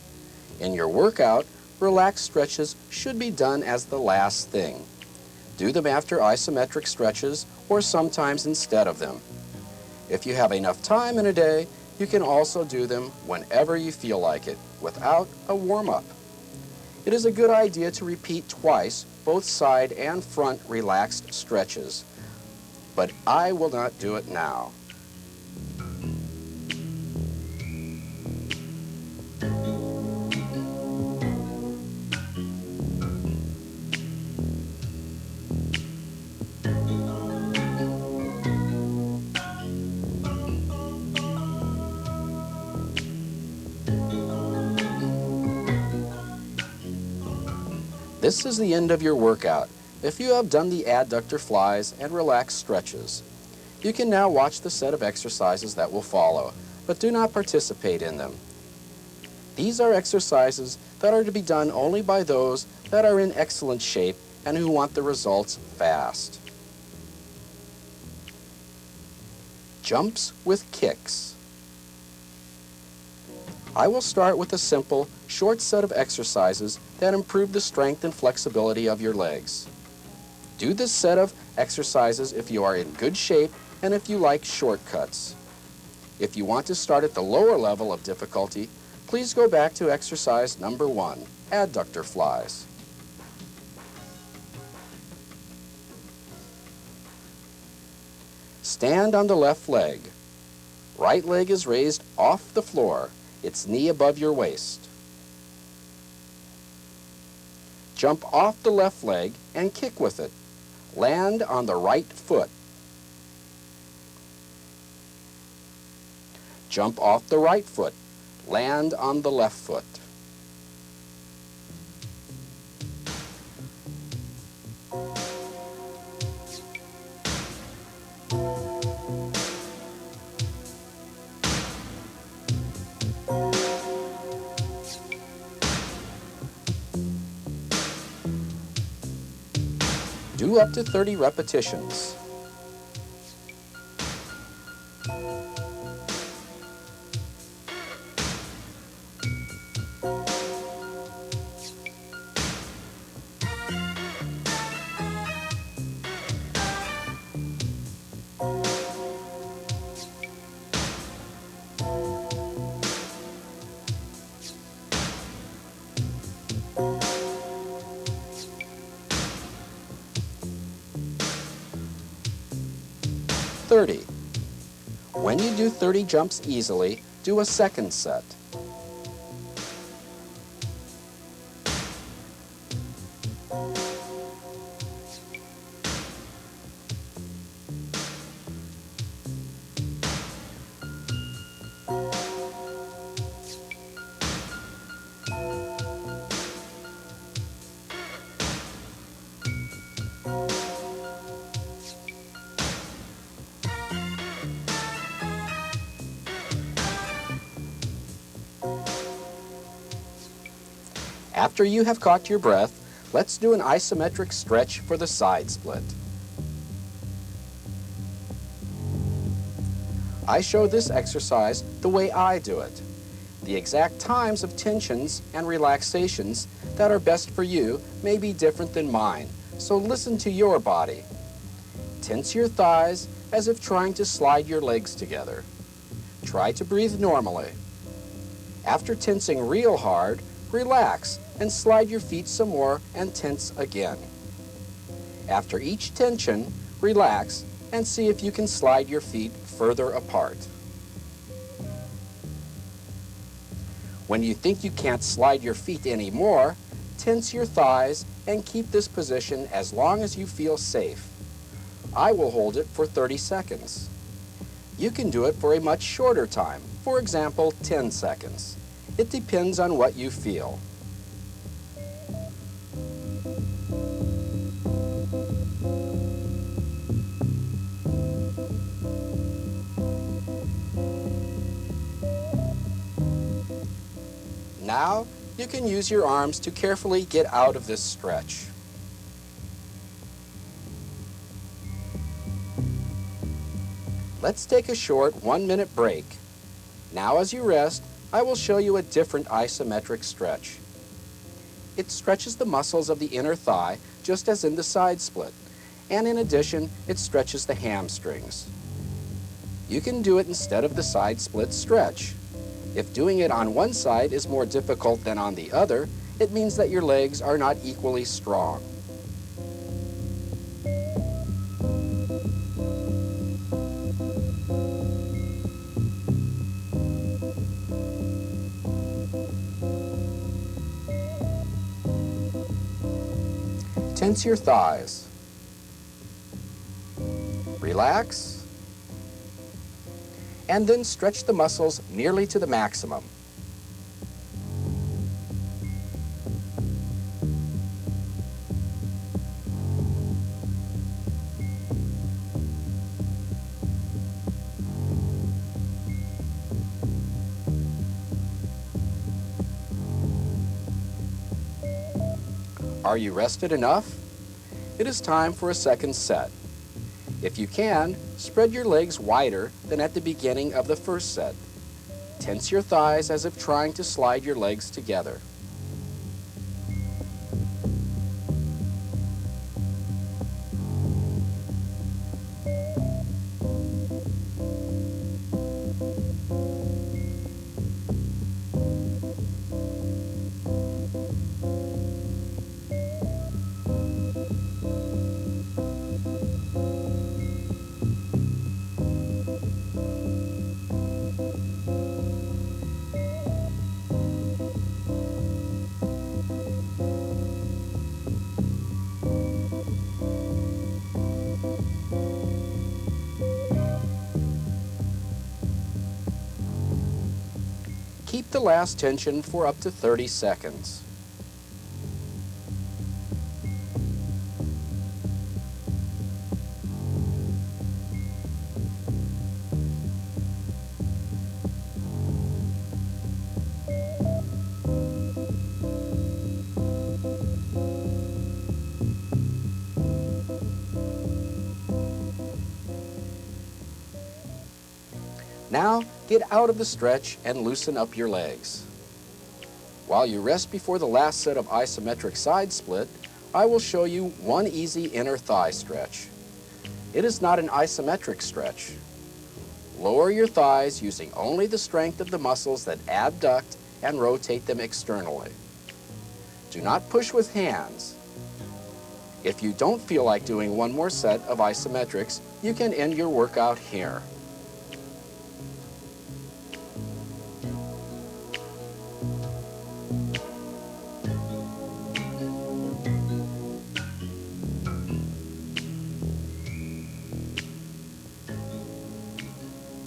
In your workout, relaxed stretches should be done as the last thing. Do them after isometric stretches or sometimes instead of them. If you have enough time in a day, you can also do them whenever you feel like it, without a warm-up. It is a good idea to repeat twice both side and front relaxed stretches, but I will not do it now. This is the end of your workout. If you have done the adductor flies and relaxed stretches, you can now watch the set of exercises that will follow, but do not participate in them. These are exercises that are to be done only by those that are in excellent shape and who want the results fast. Jumps with kicks. I will start with a simple, short set of exercises that improve the strength and flexibility of your legs. Do this set of exercises if you are in good shape and if you like shortcuts. If you want to start at the lower level of difficulty, please go back to exercise number 1, adductor flies. Stand on the left leg. Right leg is raised off the floor, its knee above your waist. Jump off the left leg and kick with it. Land on the right foot. Jump off the right foot. Land on the left foot. Do up to 30 repetitions. When you do 30 jumps easily, do a second set. After you have caught your breath, let's do an isometric stretch for the side split. I show this exercise the way I do it. The exact times of tensions and relaxations that are best for you may be different than mine, so listen to your body. Tense your thighs as if trying to slide your legs together. Try to breathe normally. After tensing real hard, relax and slide your feet some more and tense again. After each tension, relax and see if you can slide your feet further apart. When you think you can't slide your feet anymore, tense your thighs and keep this position as long as you feel safe. I will hold it for 30 seconds. You can do it for a much shorter time, for example, 10 seconds. It depends on what you feel. Now, you can use your arms to carefully get out of this stretch. Let's take a short 1-minute break. Now as you rest, I will show you a different isometric stretch. It stretches the muscles of the inner thigh just as in the side split, and in addition, it stretches the hamstrings. You can do it instead of the side split stretch. If doing it on one side is more difficult than on the other, it means that your legs are not equally strong. Tense your thighs. Relax. And then stretch the muscles nearly to the maximum. Are you rested enough? It is time for a second set. If you can, spread your legs wider than at the beginning of the first set. Tense your thighs as if trying to slide your legs together. Keep the last tension for up to 30 seconds. Now, get out of the stretch and loosen up your legs. While you rest before the last set of isometric side split, I will show you one easy inner thigh stretch. It is not an isometric stretch. Lower your thighs using only the strength of the muscles that abduct and rotate them externally. Do not push with hands. If you don't feel like doing one more set of isometrics, you can end your workout here.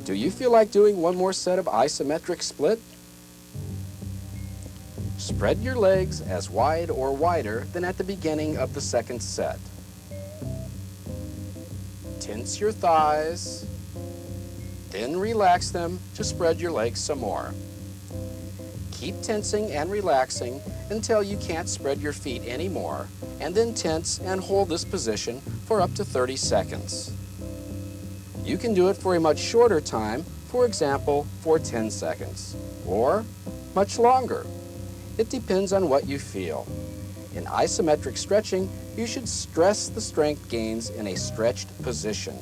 Do you feel like doing one more set of isometric split? Spread your legs as wide or wider than at the beginning of the second set. Tense your thighs, then relax them to spread your legs some more. Keep tensing and relaxing until you can't spread your feet anymore, and then tense and hold this position for up to 30 seconds. You can do it for a much shorter time, for example, for 10 seconds, or much longer. It depends on what you feel. In isometric stretching, you should stress the strength gains in a stretched position.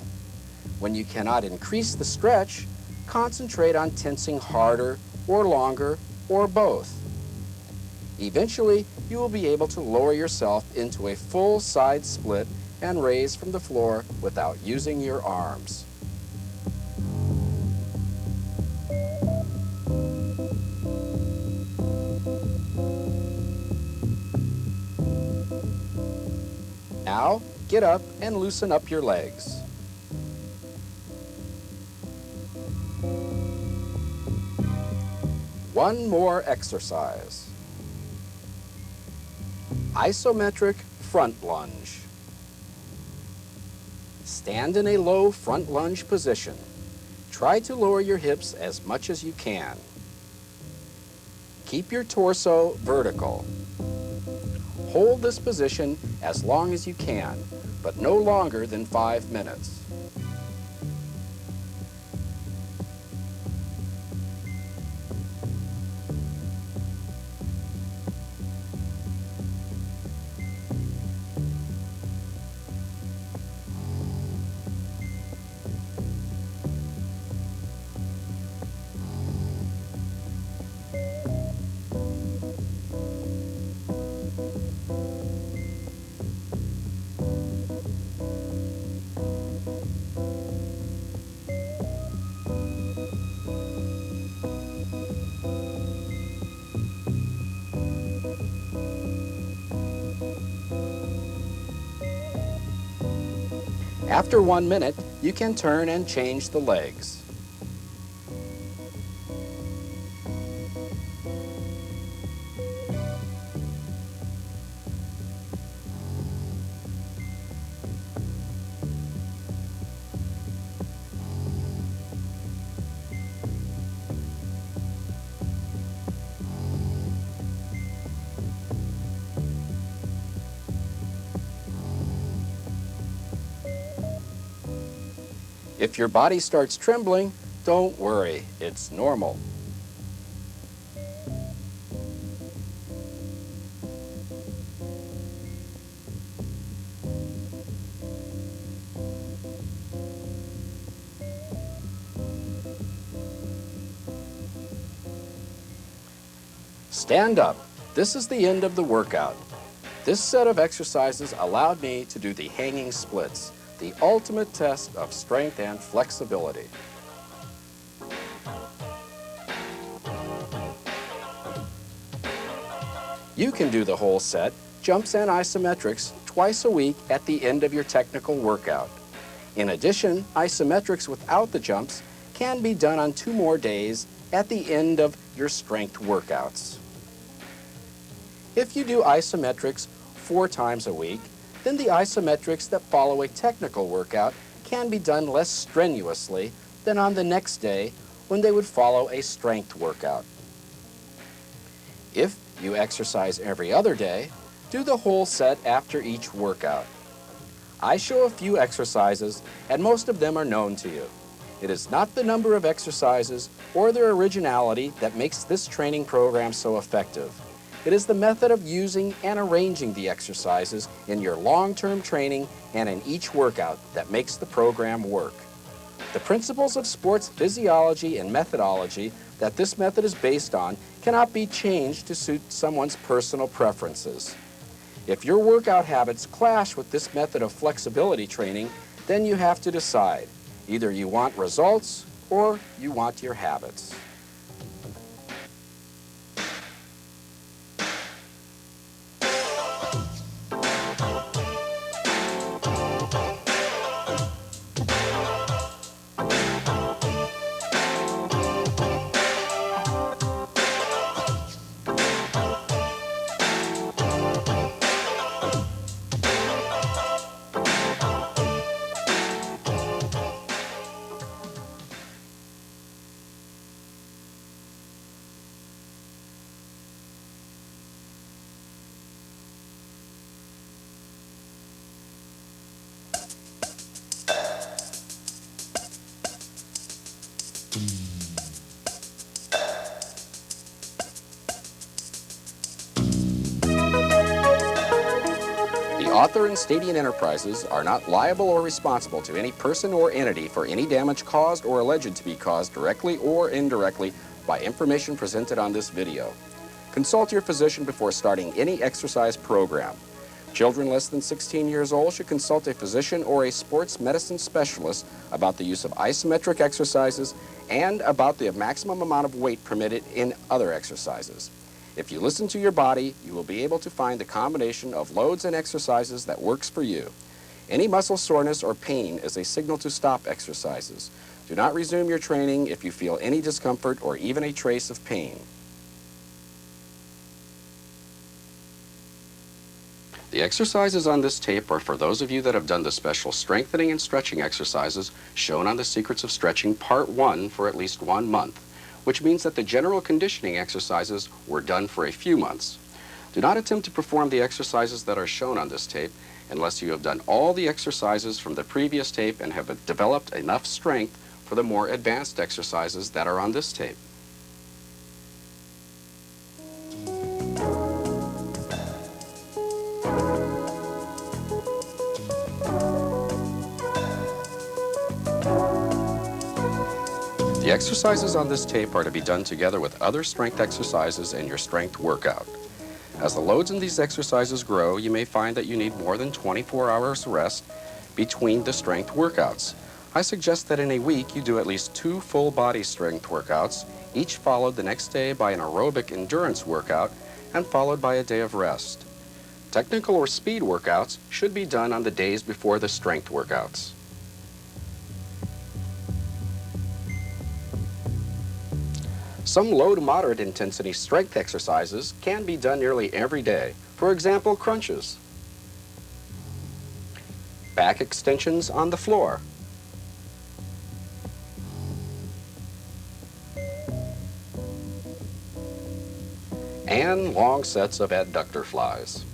When you cannot increase the stretch, concentrate on tensing harder or longer or both. Eventually, you will be able to lower yourself into a full side split and raise from the floor without using your arms. Now, get up and loosen up your legs. One more exercise. Isometric front lunge. Stand in a low front lunge position. Try to lower your hips as much as you can. Keep your torso vertical. Hold this position as long as you can, but no longer than 5 minutes. After 1 minute, you can turn and change the legs. If your body starts trembling, don't worry, it's normal. Stand up. This is the end of the workout. This set of exercises allowed me to do the hanging splits, the ultimate test of strength and flexibility. You can do the whole set, jumps and isometrics, twice a week at the end of your technical workout. In addition, isometrics without the jumps can be done on 2 more days at the end of your strength workouts. If you do isometrics 4 times a week, then the isometrics that follow a technical workout can be done less strenuously than on the next day when they would follow a strength workout. If you exercise every other day, do the whole set after each workout. I show a few exercises, and most of them are known to you. It is not the number of exercises or their originality that makes this training program so effective. It is the method of using and arranging the exercises in your long-term training and in each workout that makes the program work. The principles of sports physiology and methodology that this method is based on cannot be changed to suit someone's personal preferences. If your workout habits clash with this method of flexibility training, then you have to decide. Either you want results or you want your habits. The author and Stadion Enterprises are not liable or responsible to any person or entity for any damage caused or alleged to be caused directly or indirectly by information presented on this video. Consult your physician before starting any exercise program. Children less than 16 years old should consult a physician or a sports medicine specialist about the use of isometric exercises and about the maximum amount of weight permitted in other exercises. If you listen to your body, you will be able to find the combination of loads and exercises that works for you. Any muscle soreness or pain is a signal to stop exercises. Do not resume your training if you feel any discomfort or even a trace of pain. The exercises on this tape are for those of you that have done the special strengthening and stretching exercises shown on the Secrets of Stretching Part 1 for at least 1 month, which means that the general conditioning exercises were done for a few months. Do not attempt to perform the exercises that are shown on this tape unless you have done all the exercises from the previous tape and have developed enough strength for the more advanced exercises that are on this tape. The exercises on this tape are to be done together with other strength exercises in your strength workout. As the loads in these exercises grow, you may find that you need more than 24 hours rest between the strength workouts. I suggest that in a week you do at least 2 full body strength workouts, each followed the next day by an aerobic endurance workout and followed by a day of rest. Technical or speed workouts should be done on the days before the strength workouts. Some low to moderate intensity strength exercises can be done nearly every day. For example, crunches, back extensions on the floor, and long sets of adductor flies.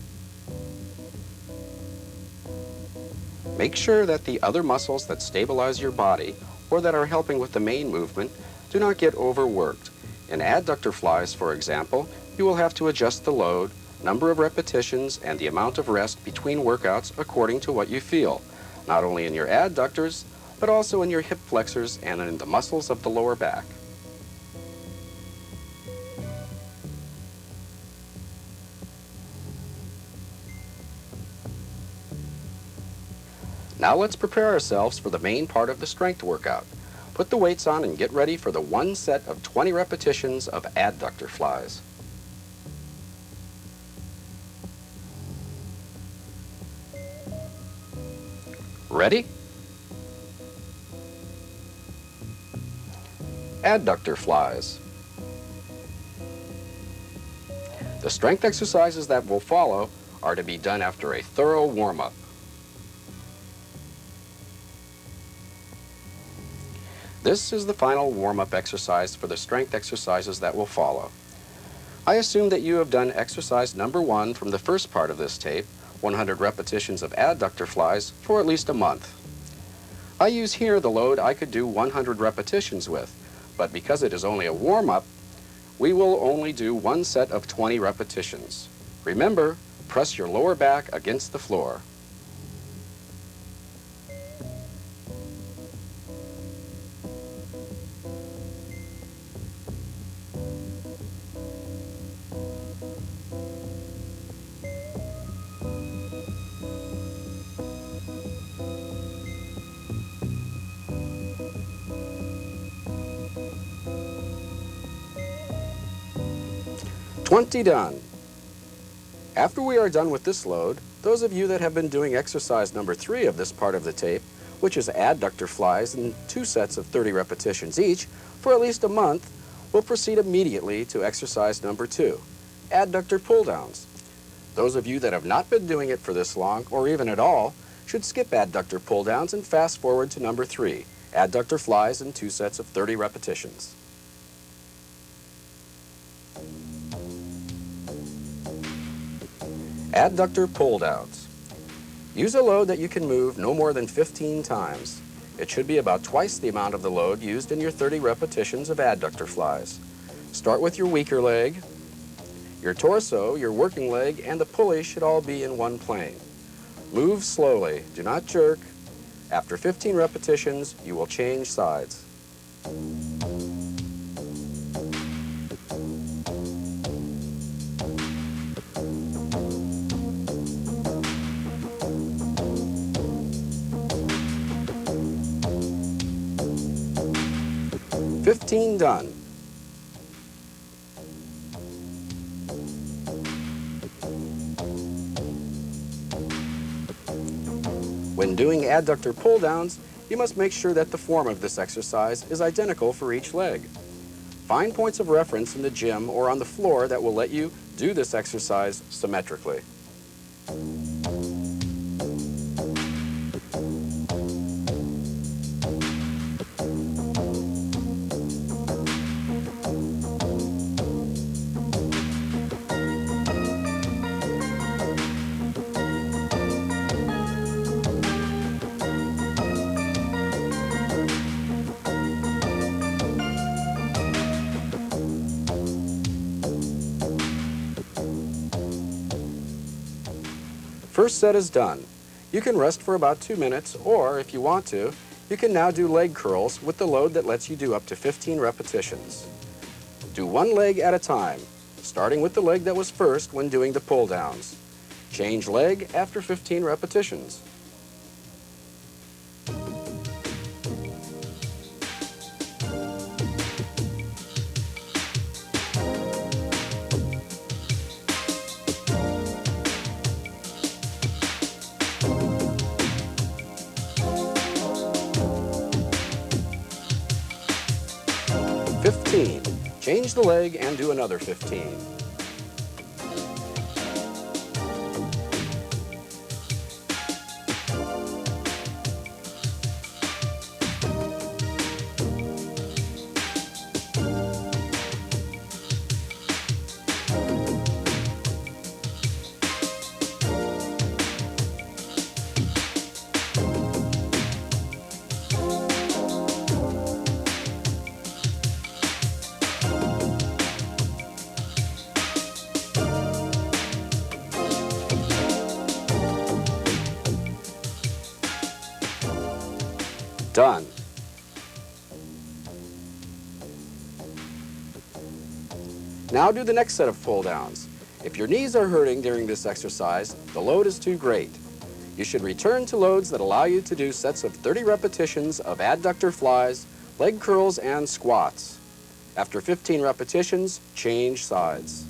Make sure that the other muscles that stabilize your body or that are helping with the main movement do not get overworked. In adductor flies, for example, you will have to adjust the load, number of repetitions, and the amount of rest between workouts according to what you feel, not only in your adductors, but also in your hip flexors and in the muscles of the lower back. Now let's prepare ourselves for the main part of the strength workout. Put the weights on and get ready for the one set of 20 repetitions of adductor flies. Ready? Adductor flies. The strength exercises that will follow are to be done after a thorough warm-up. This is the final warm-up exercise for the strength exercises that will follow. I assume that you have done exercise number 1 from the first part of this tape, 100 repetitions of adductor flies, for at least a month. I use here the load I could do 100 repetitions with, but because it is only a warm-up, we will only do one set of 20 repetitions. Remember, press your lower back against the floor. "20 done. After we are done with this load, those of you that have been doing exercise number 3 of this part of the tape, which is adductor flies in 2 sets of 30 repetitions each, for at least a month, will proceed immediately to exercise number 2, adductor pull-downs. Those of you that have not been doing it for this long, or even at all, should skip adductor pull-downs and fast forward to number 3, adductor flies in 2 sets of 30 repetitions. Adductor pull-downs. Use a load that you can move no more than 15 times. It should be about twice the amount of the load used in your 30 repetitions of adductor flies. Start with your weaker leg. Your torso, your working leg, and the pulley should all be in one plane. Move slowly. Do not jerk. After 15 repetitions, you will change sides. Done. When doing adductor pull-downs, you must make sure that the form of this exercise is identical for each leg. Find points of reference in the gym or on the floor that will let you do this exercise symmetrically. First set is done. You can rest for about 2 minutes, or if you want to, you can now do leg curls with the load that lets you do up to 15 repetitions. Do one leg at a time, starting with the leg that was first when doing the pull downs. Change leg after 15 repetitions. Change the leg and do another 15. Done. Now do the next set of pull downs. If your knees are hurting during this exercise, the load is too great. You should return to loads that allow you to do sets of 30 repetitions of adductor flies, leg curls, and squats. After 15 repetitions, change sides.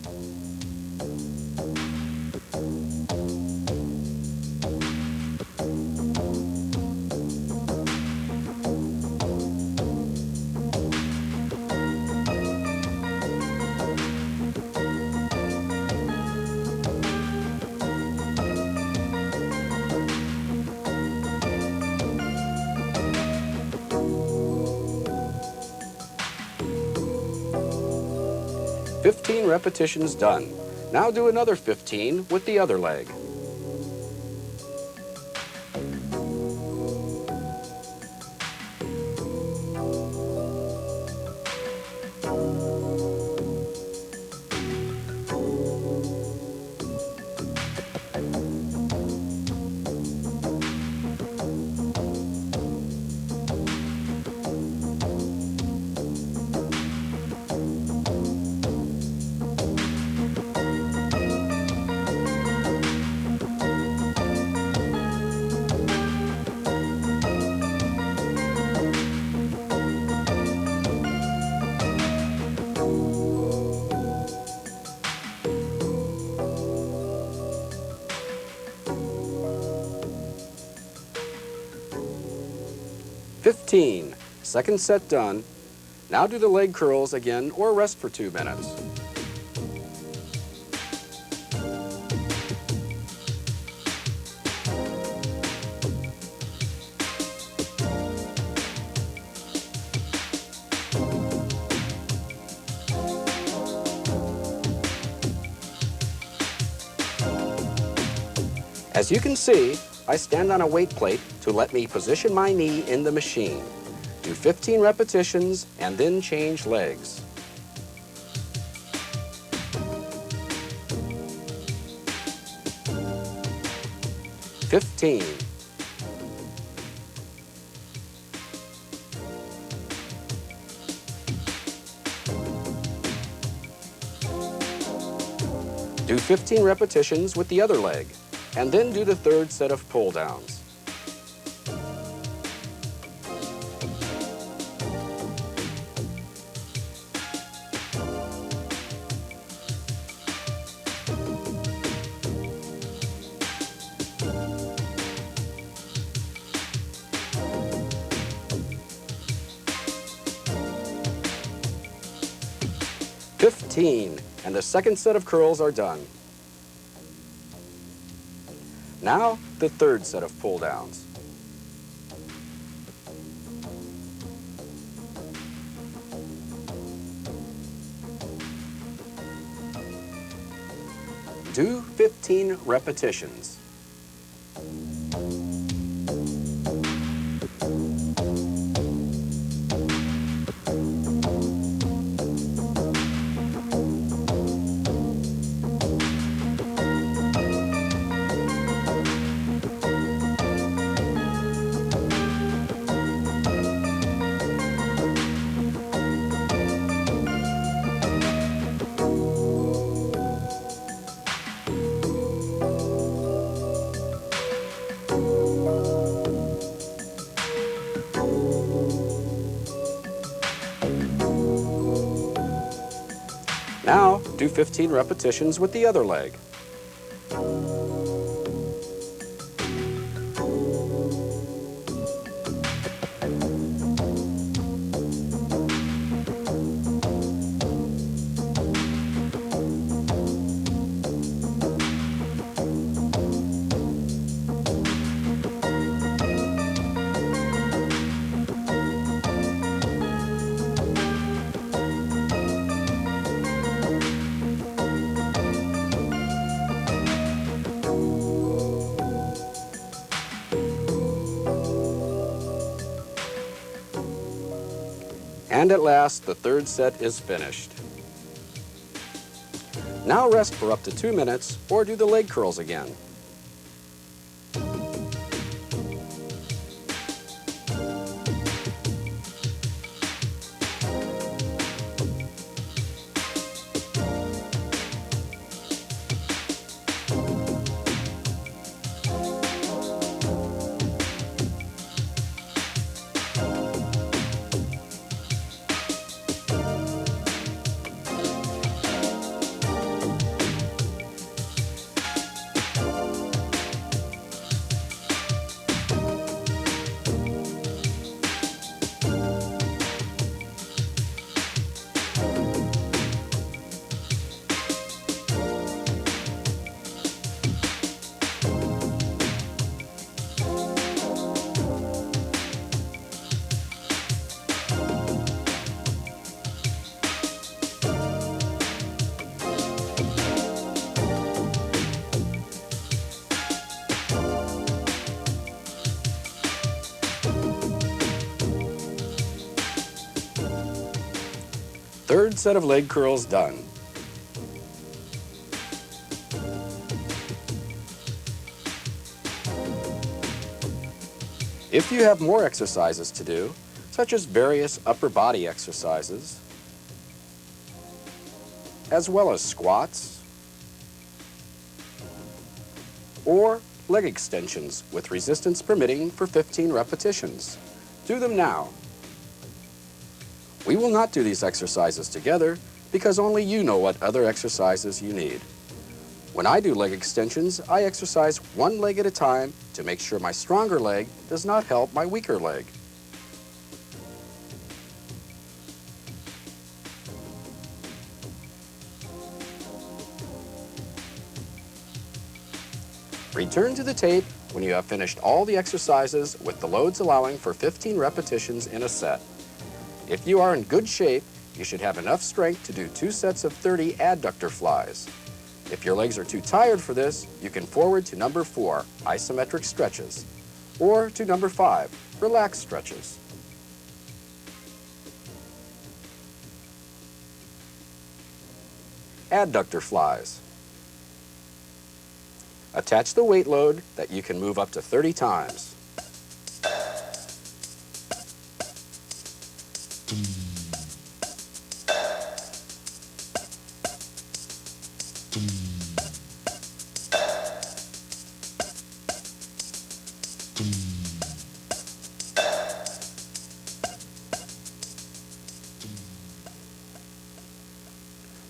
"15 repetitions done. Now do another 15 with the other leg. "15. Second set done. Now do the leg curls again or rest for 2 minutes. As you can see, I stand on a weight plate to let me position my knee in the machine. Do 15 repetitions and then change legs. "15. Do 15 repetitions with the other leg, and then do the third set of pull downs. "15, and the second set of curls are done. Now, the third set of pull downs. Do 15 repetitions. Now, do 15 repetitions with the other leg. And at last, the third set is finished. Now rest for up to 2 minutes or do the leg curls again. Third set of leg curls done. If you have more exercises to do, such as various upper body exercises, as well as squats, or leg extensions with resistance permitting for 15 repetitions, do them now. We will not do these exercises together because only you know what other exercises you need. When I do leg extensions, I exercise one leg at a time to make sure my stronger leg does not help my weaker leg. Return to the tape when you have finished all the exercises with the loads allowing for 15 repetitions in a set. If you are in good shape, you should have enough strength to do 2 sets of 30 adductor flies. If your legs are too tired for this, you can forward to number 4, isometric stretches, or to number 5, relaxed stretches. Adductor flies. Attach the weight load that you can move up to 30 times.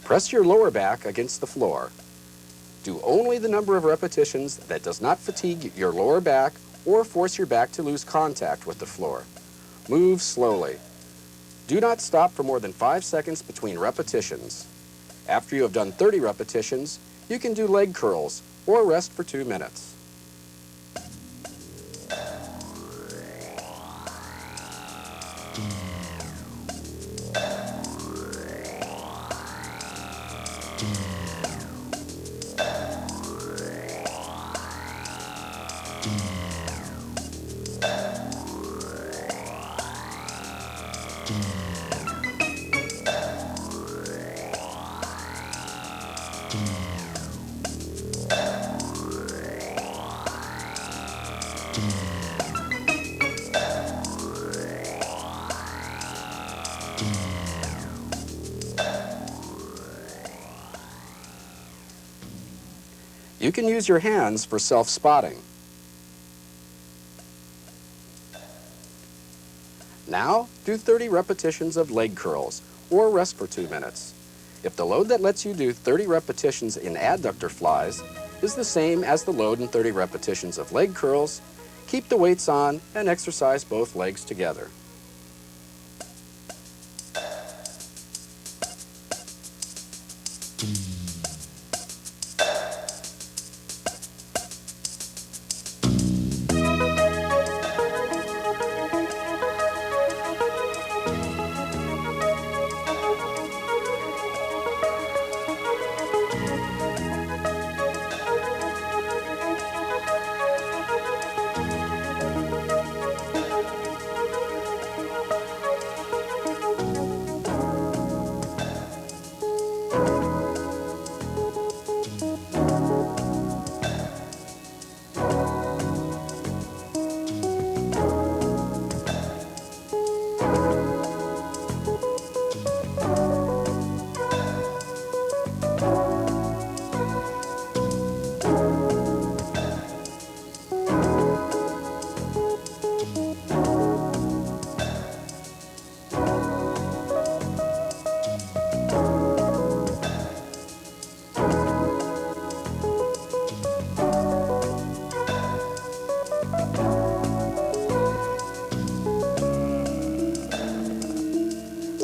Press your lower back against the floor. Do only the number of repetitions that does not fatigue your lower back or force your back to lose contact with the floor. Move slowly. Do not stop for more than 5 seconds between repetitions. After you have done 30 repetitions, you can do leg curls or rest for 2 minutes. You can use your hands for self-spotting. Now, do 30 repetitions of leg curls, or rest for 2 minutes. If the load that lets you do 30 repetitions in adductor flies is the same as the load in 30 repetitions of leg curls, keep the weights on and exercise both legs together.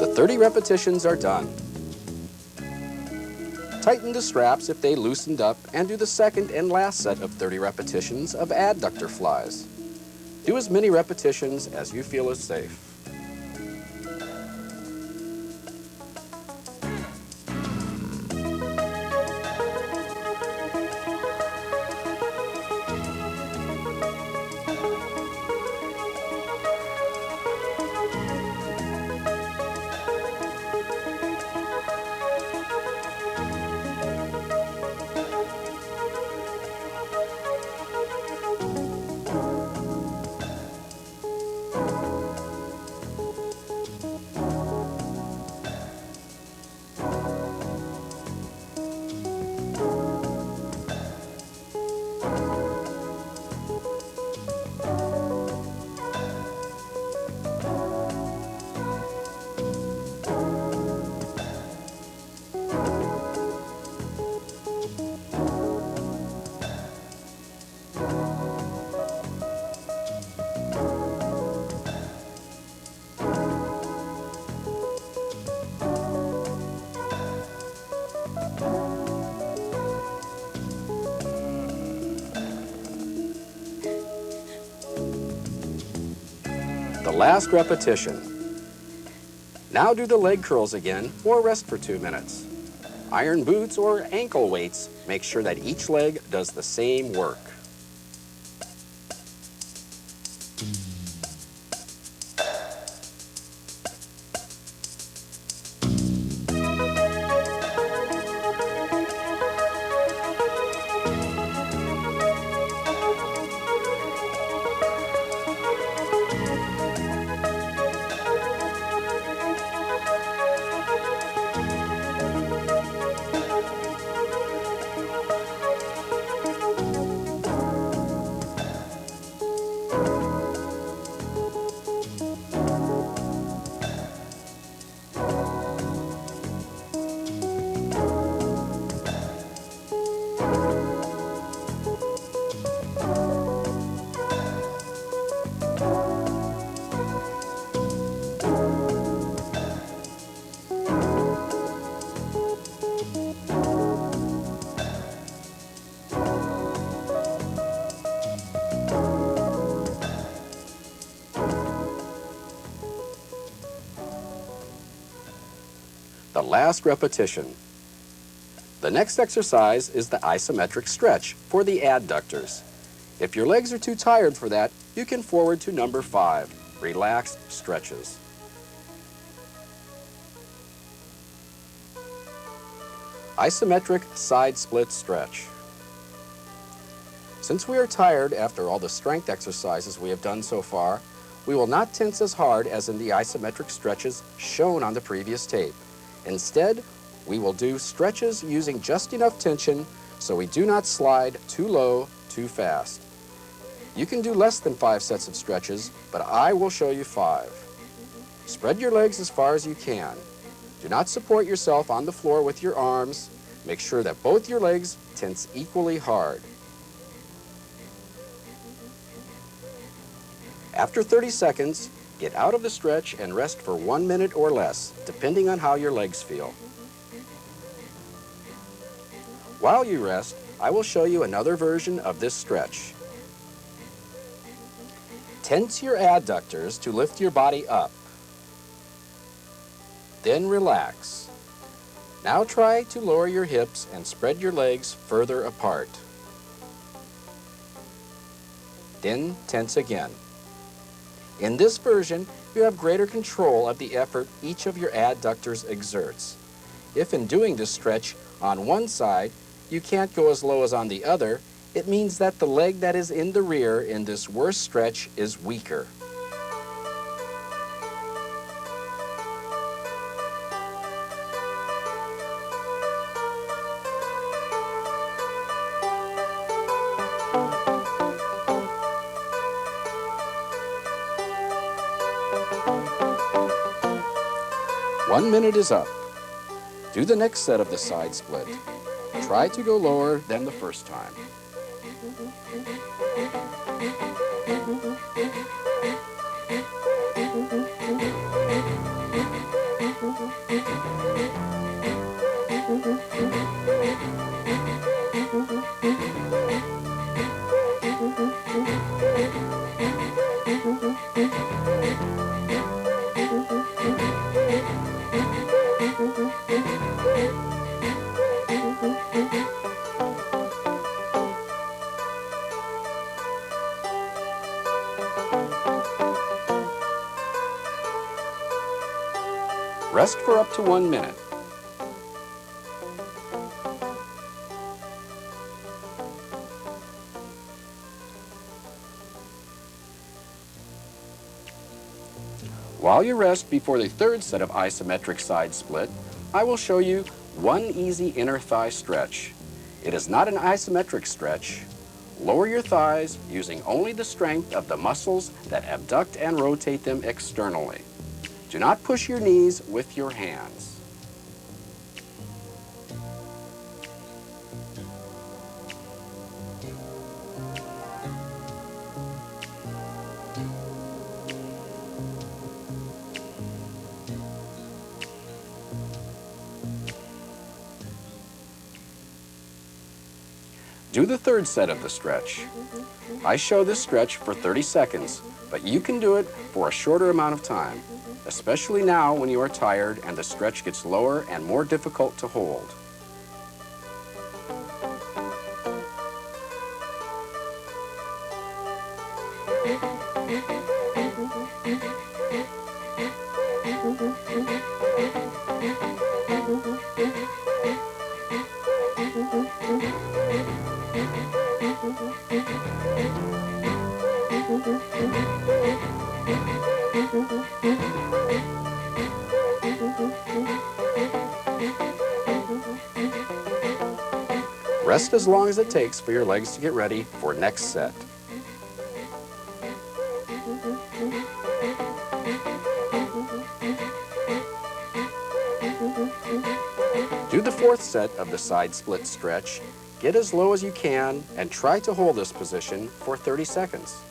The 30 repetitions are done. Tighten the straps if they loosened up and do the second and last set of 30 repetitions of adductor flies. Do as many repetitions as you feel is safe. The last repetition. Now do the leg curls again or rest for 2 minutes. Iron boots or ankle weights make sure that each leg does the same work. The last repetition. The next exercise is the isometric stretch for the adductors. If your legs are too tired for that, you can forward to number 5, relaxed stretches. Isometric side split stretch. Since we are tired after all the strength exercises we have done so far, we will not tense as hard as in the isometric stretches shown on the previous tape. Instead, we will do stretches using just enough tension so we do not slide too low too fast. You can do less than 5 sets of stretches, but I will show you 5. Spread your legs as far as you can. Do not support yourself on the floor with your arms. Make sure that both your legs tense equally hard. After 30 seconds, get out of the stretch and rest for 1 minute or less, depending on how your legs feel. While you rest, I will show you another version of this stretch. Tense your adductors to lift your body up. Then relax. Now try to lower your hips and spread your legs further apart. Then tense again. In this version, you have greater control of the effort each of your adductors exerts. If in doing this stretch on one side, you can't go as low as on the other, it means that the leg that is in the rear in this worst stretch is weaker. One minute is up. Do the next set of the side split. Try to go lower than the first time. Rest for up to 1 minute. While you rest before the third set of isometric side split, I will show you one easy inner thigh stretch. It is not an isometric stretch. Lower your thighs using only the strength of the muscles that abduct and rotate them externally. Do not push your knees with your hands. Do the third set of the stretch. I show this stretch for 30 seconds, but you can do it for a shorter amount of time, especially now when you are tired and the stretch gets lower and more difficult to hold. Rest as long as it takes for your legs to get ready for next set. Do the fourth set of the side split stretch. Get as low as you can and try to hold this position for 30 seconds.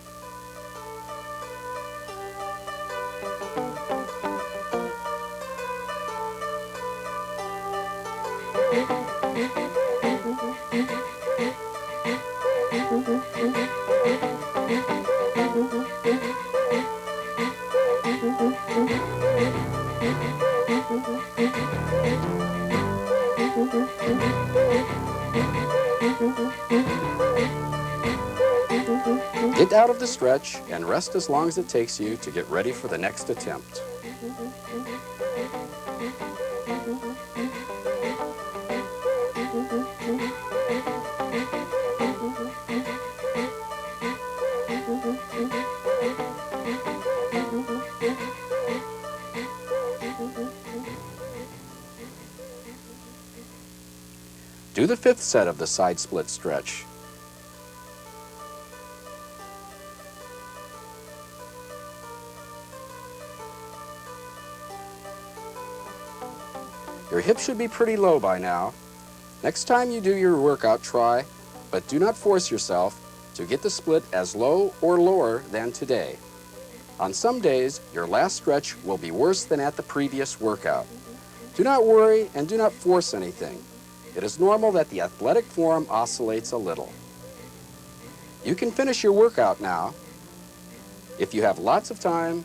Get out of the stretch and rest as long as it takes you to get ready for the next attempt. Do the fifth set of the side split stretch. Your hips should be pretty low by now. Next time you do your workout, try, but do not force yourself to get the split as low or lower than today. On some days, your last stretch will be worse than at the previous workout. Do not worry and do not force anything. It is normal that the athletic form oscillates a little. You can finish your workout now. If you have lots of time,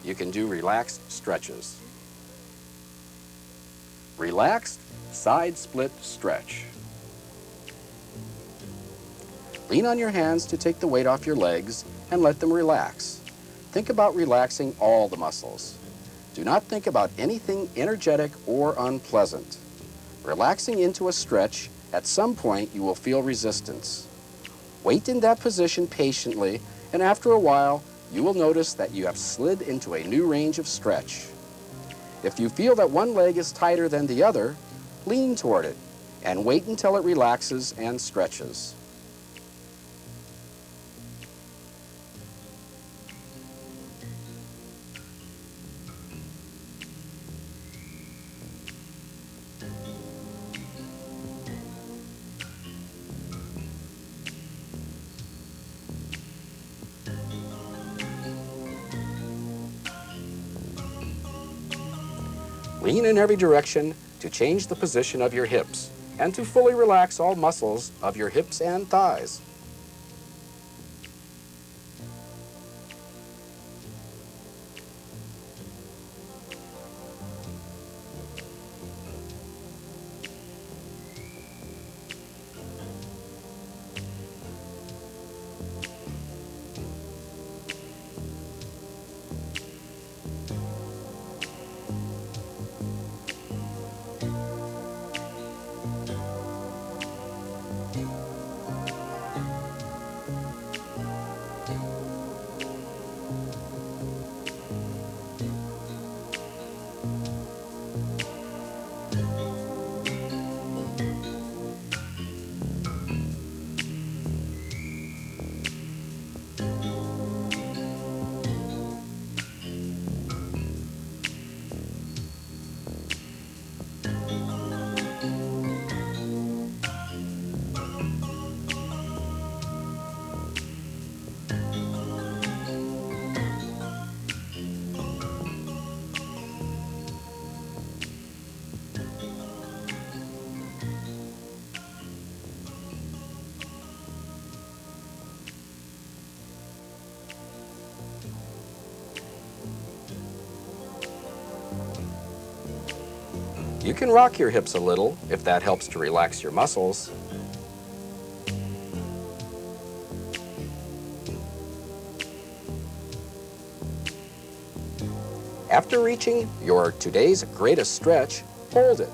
you can do relaxed stretches. Relaxed side split stretch. Lean on your hands to take the weight off your legs and let them relax. Think about relaxing all the muscles. Do not think about anything energetic or unpleasant. Relaxing into a stretch, at some point you will feel resistance. Wait in that position patiently, and after a while, you will notice that you have slid into a new range of stretch. If you feel that one leg is tighter than the other, lean toward it and wait until it relaxes and stretches. Lean in every direction to change the position of your hips and to fully relax all muscles of your hips and thighs. You can rock your hips a little if that helps to relax your muscles. After reaching your today's greatest stretch, hold it,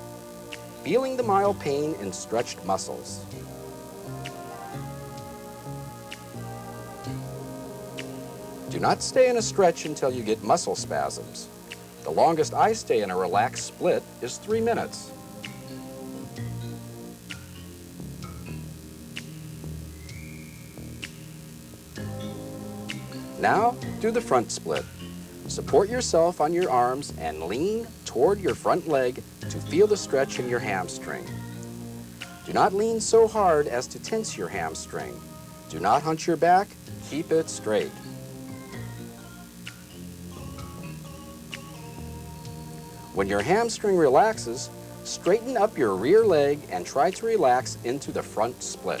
feeling the mild pain in stretched muscles. Do not stay in a stretch until you get muscle spasms. The longest I stay in a relaxed split is 3 minutes. Now, do the front split. Support yourself on your arms and lean toward your front leg to feel the stretch in your hamstring. Do not lean so hard as to tense your hamstring. Do not hunch your back, keep it straight. When your hamstring relaxes, straighten up your rear leg and try to relax into the front split.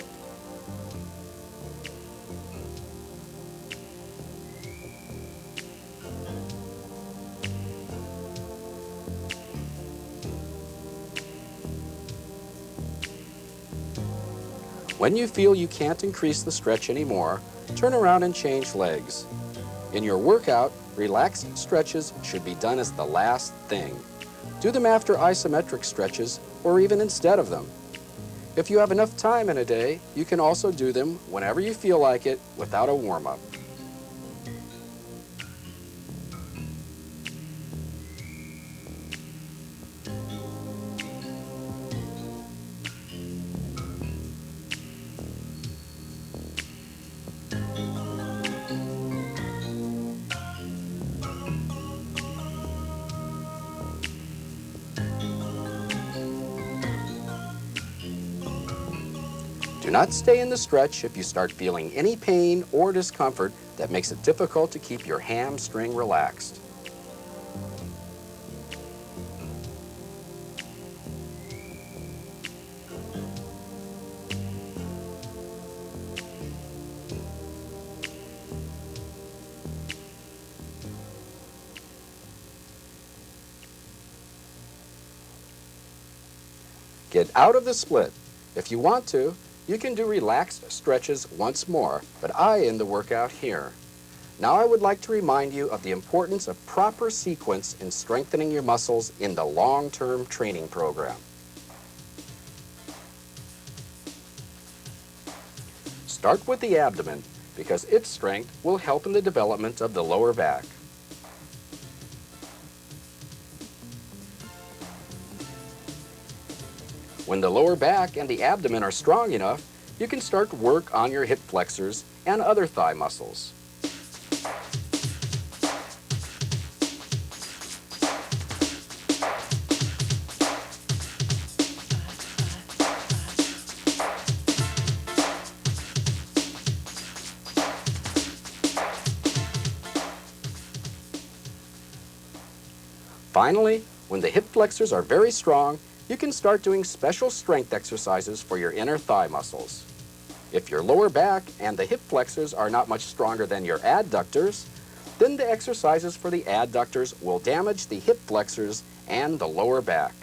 When you feel you can't increase the stretch anymore, turn around and change legs. In your workout, relaxed stretches should be done as the last thing. Do them after isometric stretches or even instead of them. If you have enough time in a day, you can also do them whenever you feel like it without a warm-up. Do not stay in the stretch if you start feeling any pain or discomfort that makes it difficult to keep your hamstring relaxed. Get out of the split. If you want to, you can do relaxed stretches once more, but I end the workout here. Now I would like to remind you of the importance of proper sequence in strengthening your muscles in the long-term training program. Start with the abdomen because its strength will help in the development of the lower back. When the lower back and the abdomen are strong enough, you can start work on your hip flexors and other thigh muscles. Finally, when the hip flexors are very strong, you can start doing special strength exercises for your inner thigh muscles. If your lower back and the hip flexors are not much stronger than your adductors, then the exercises for the adductors will damage the hip flexors and the lower back.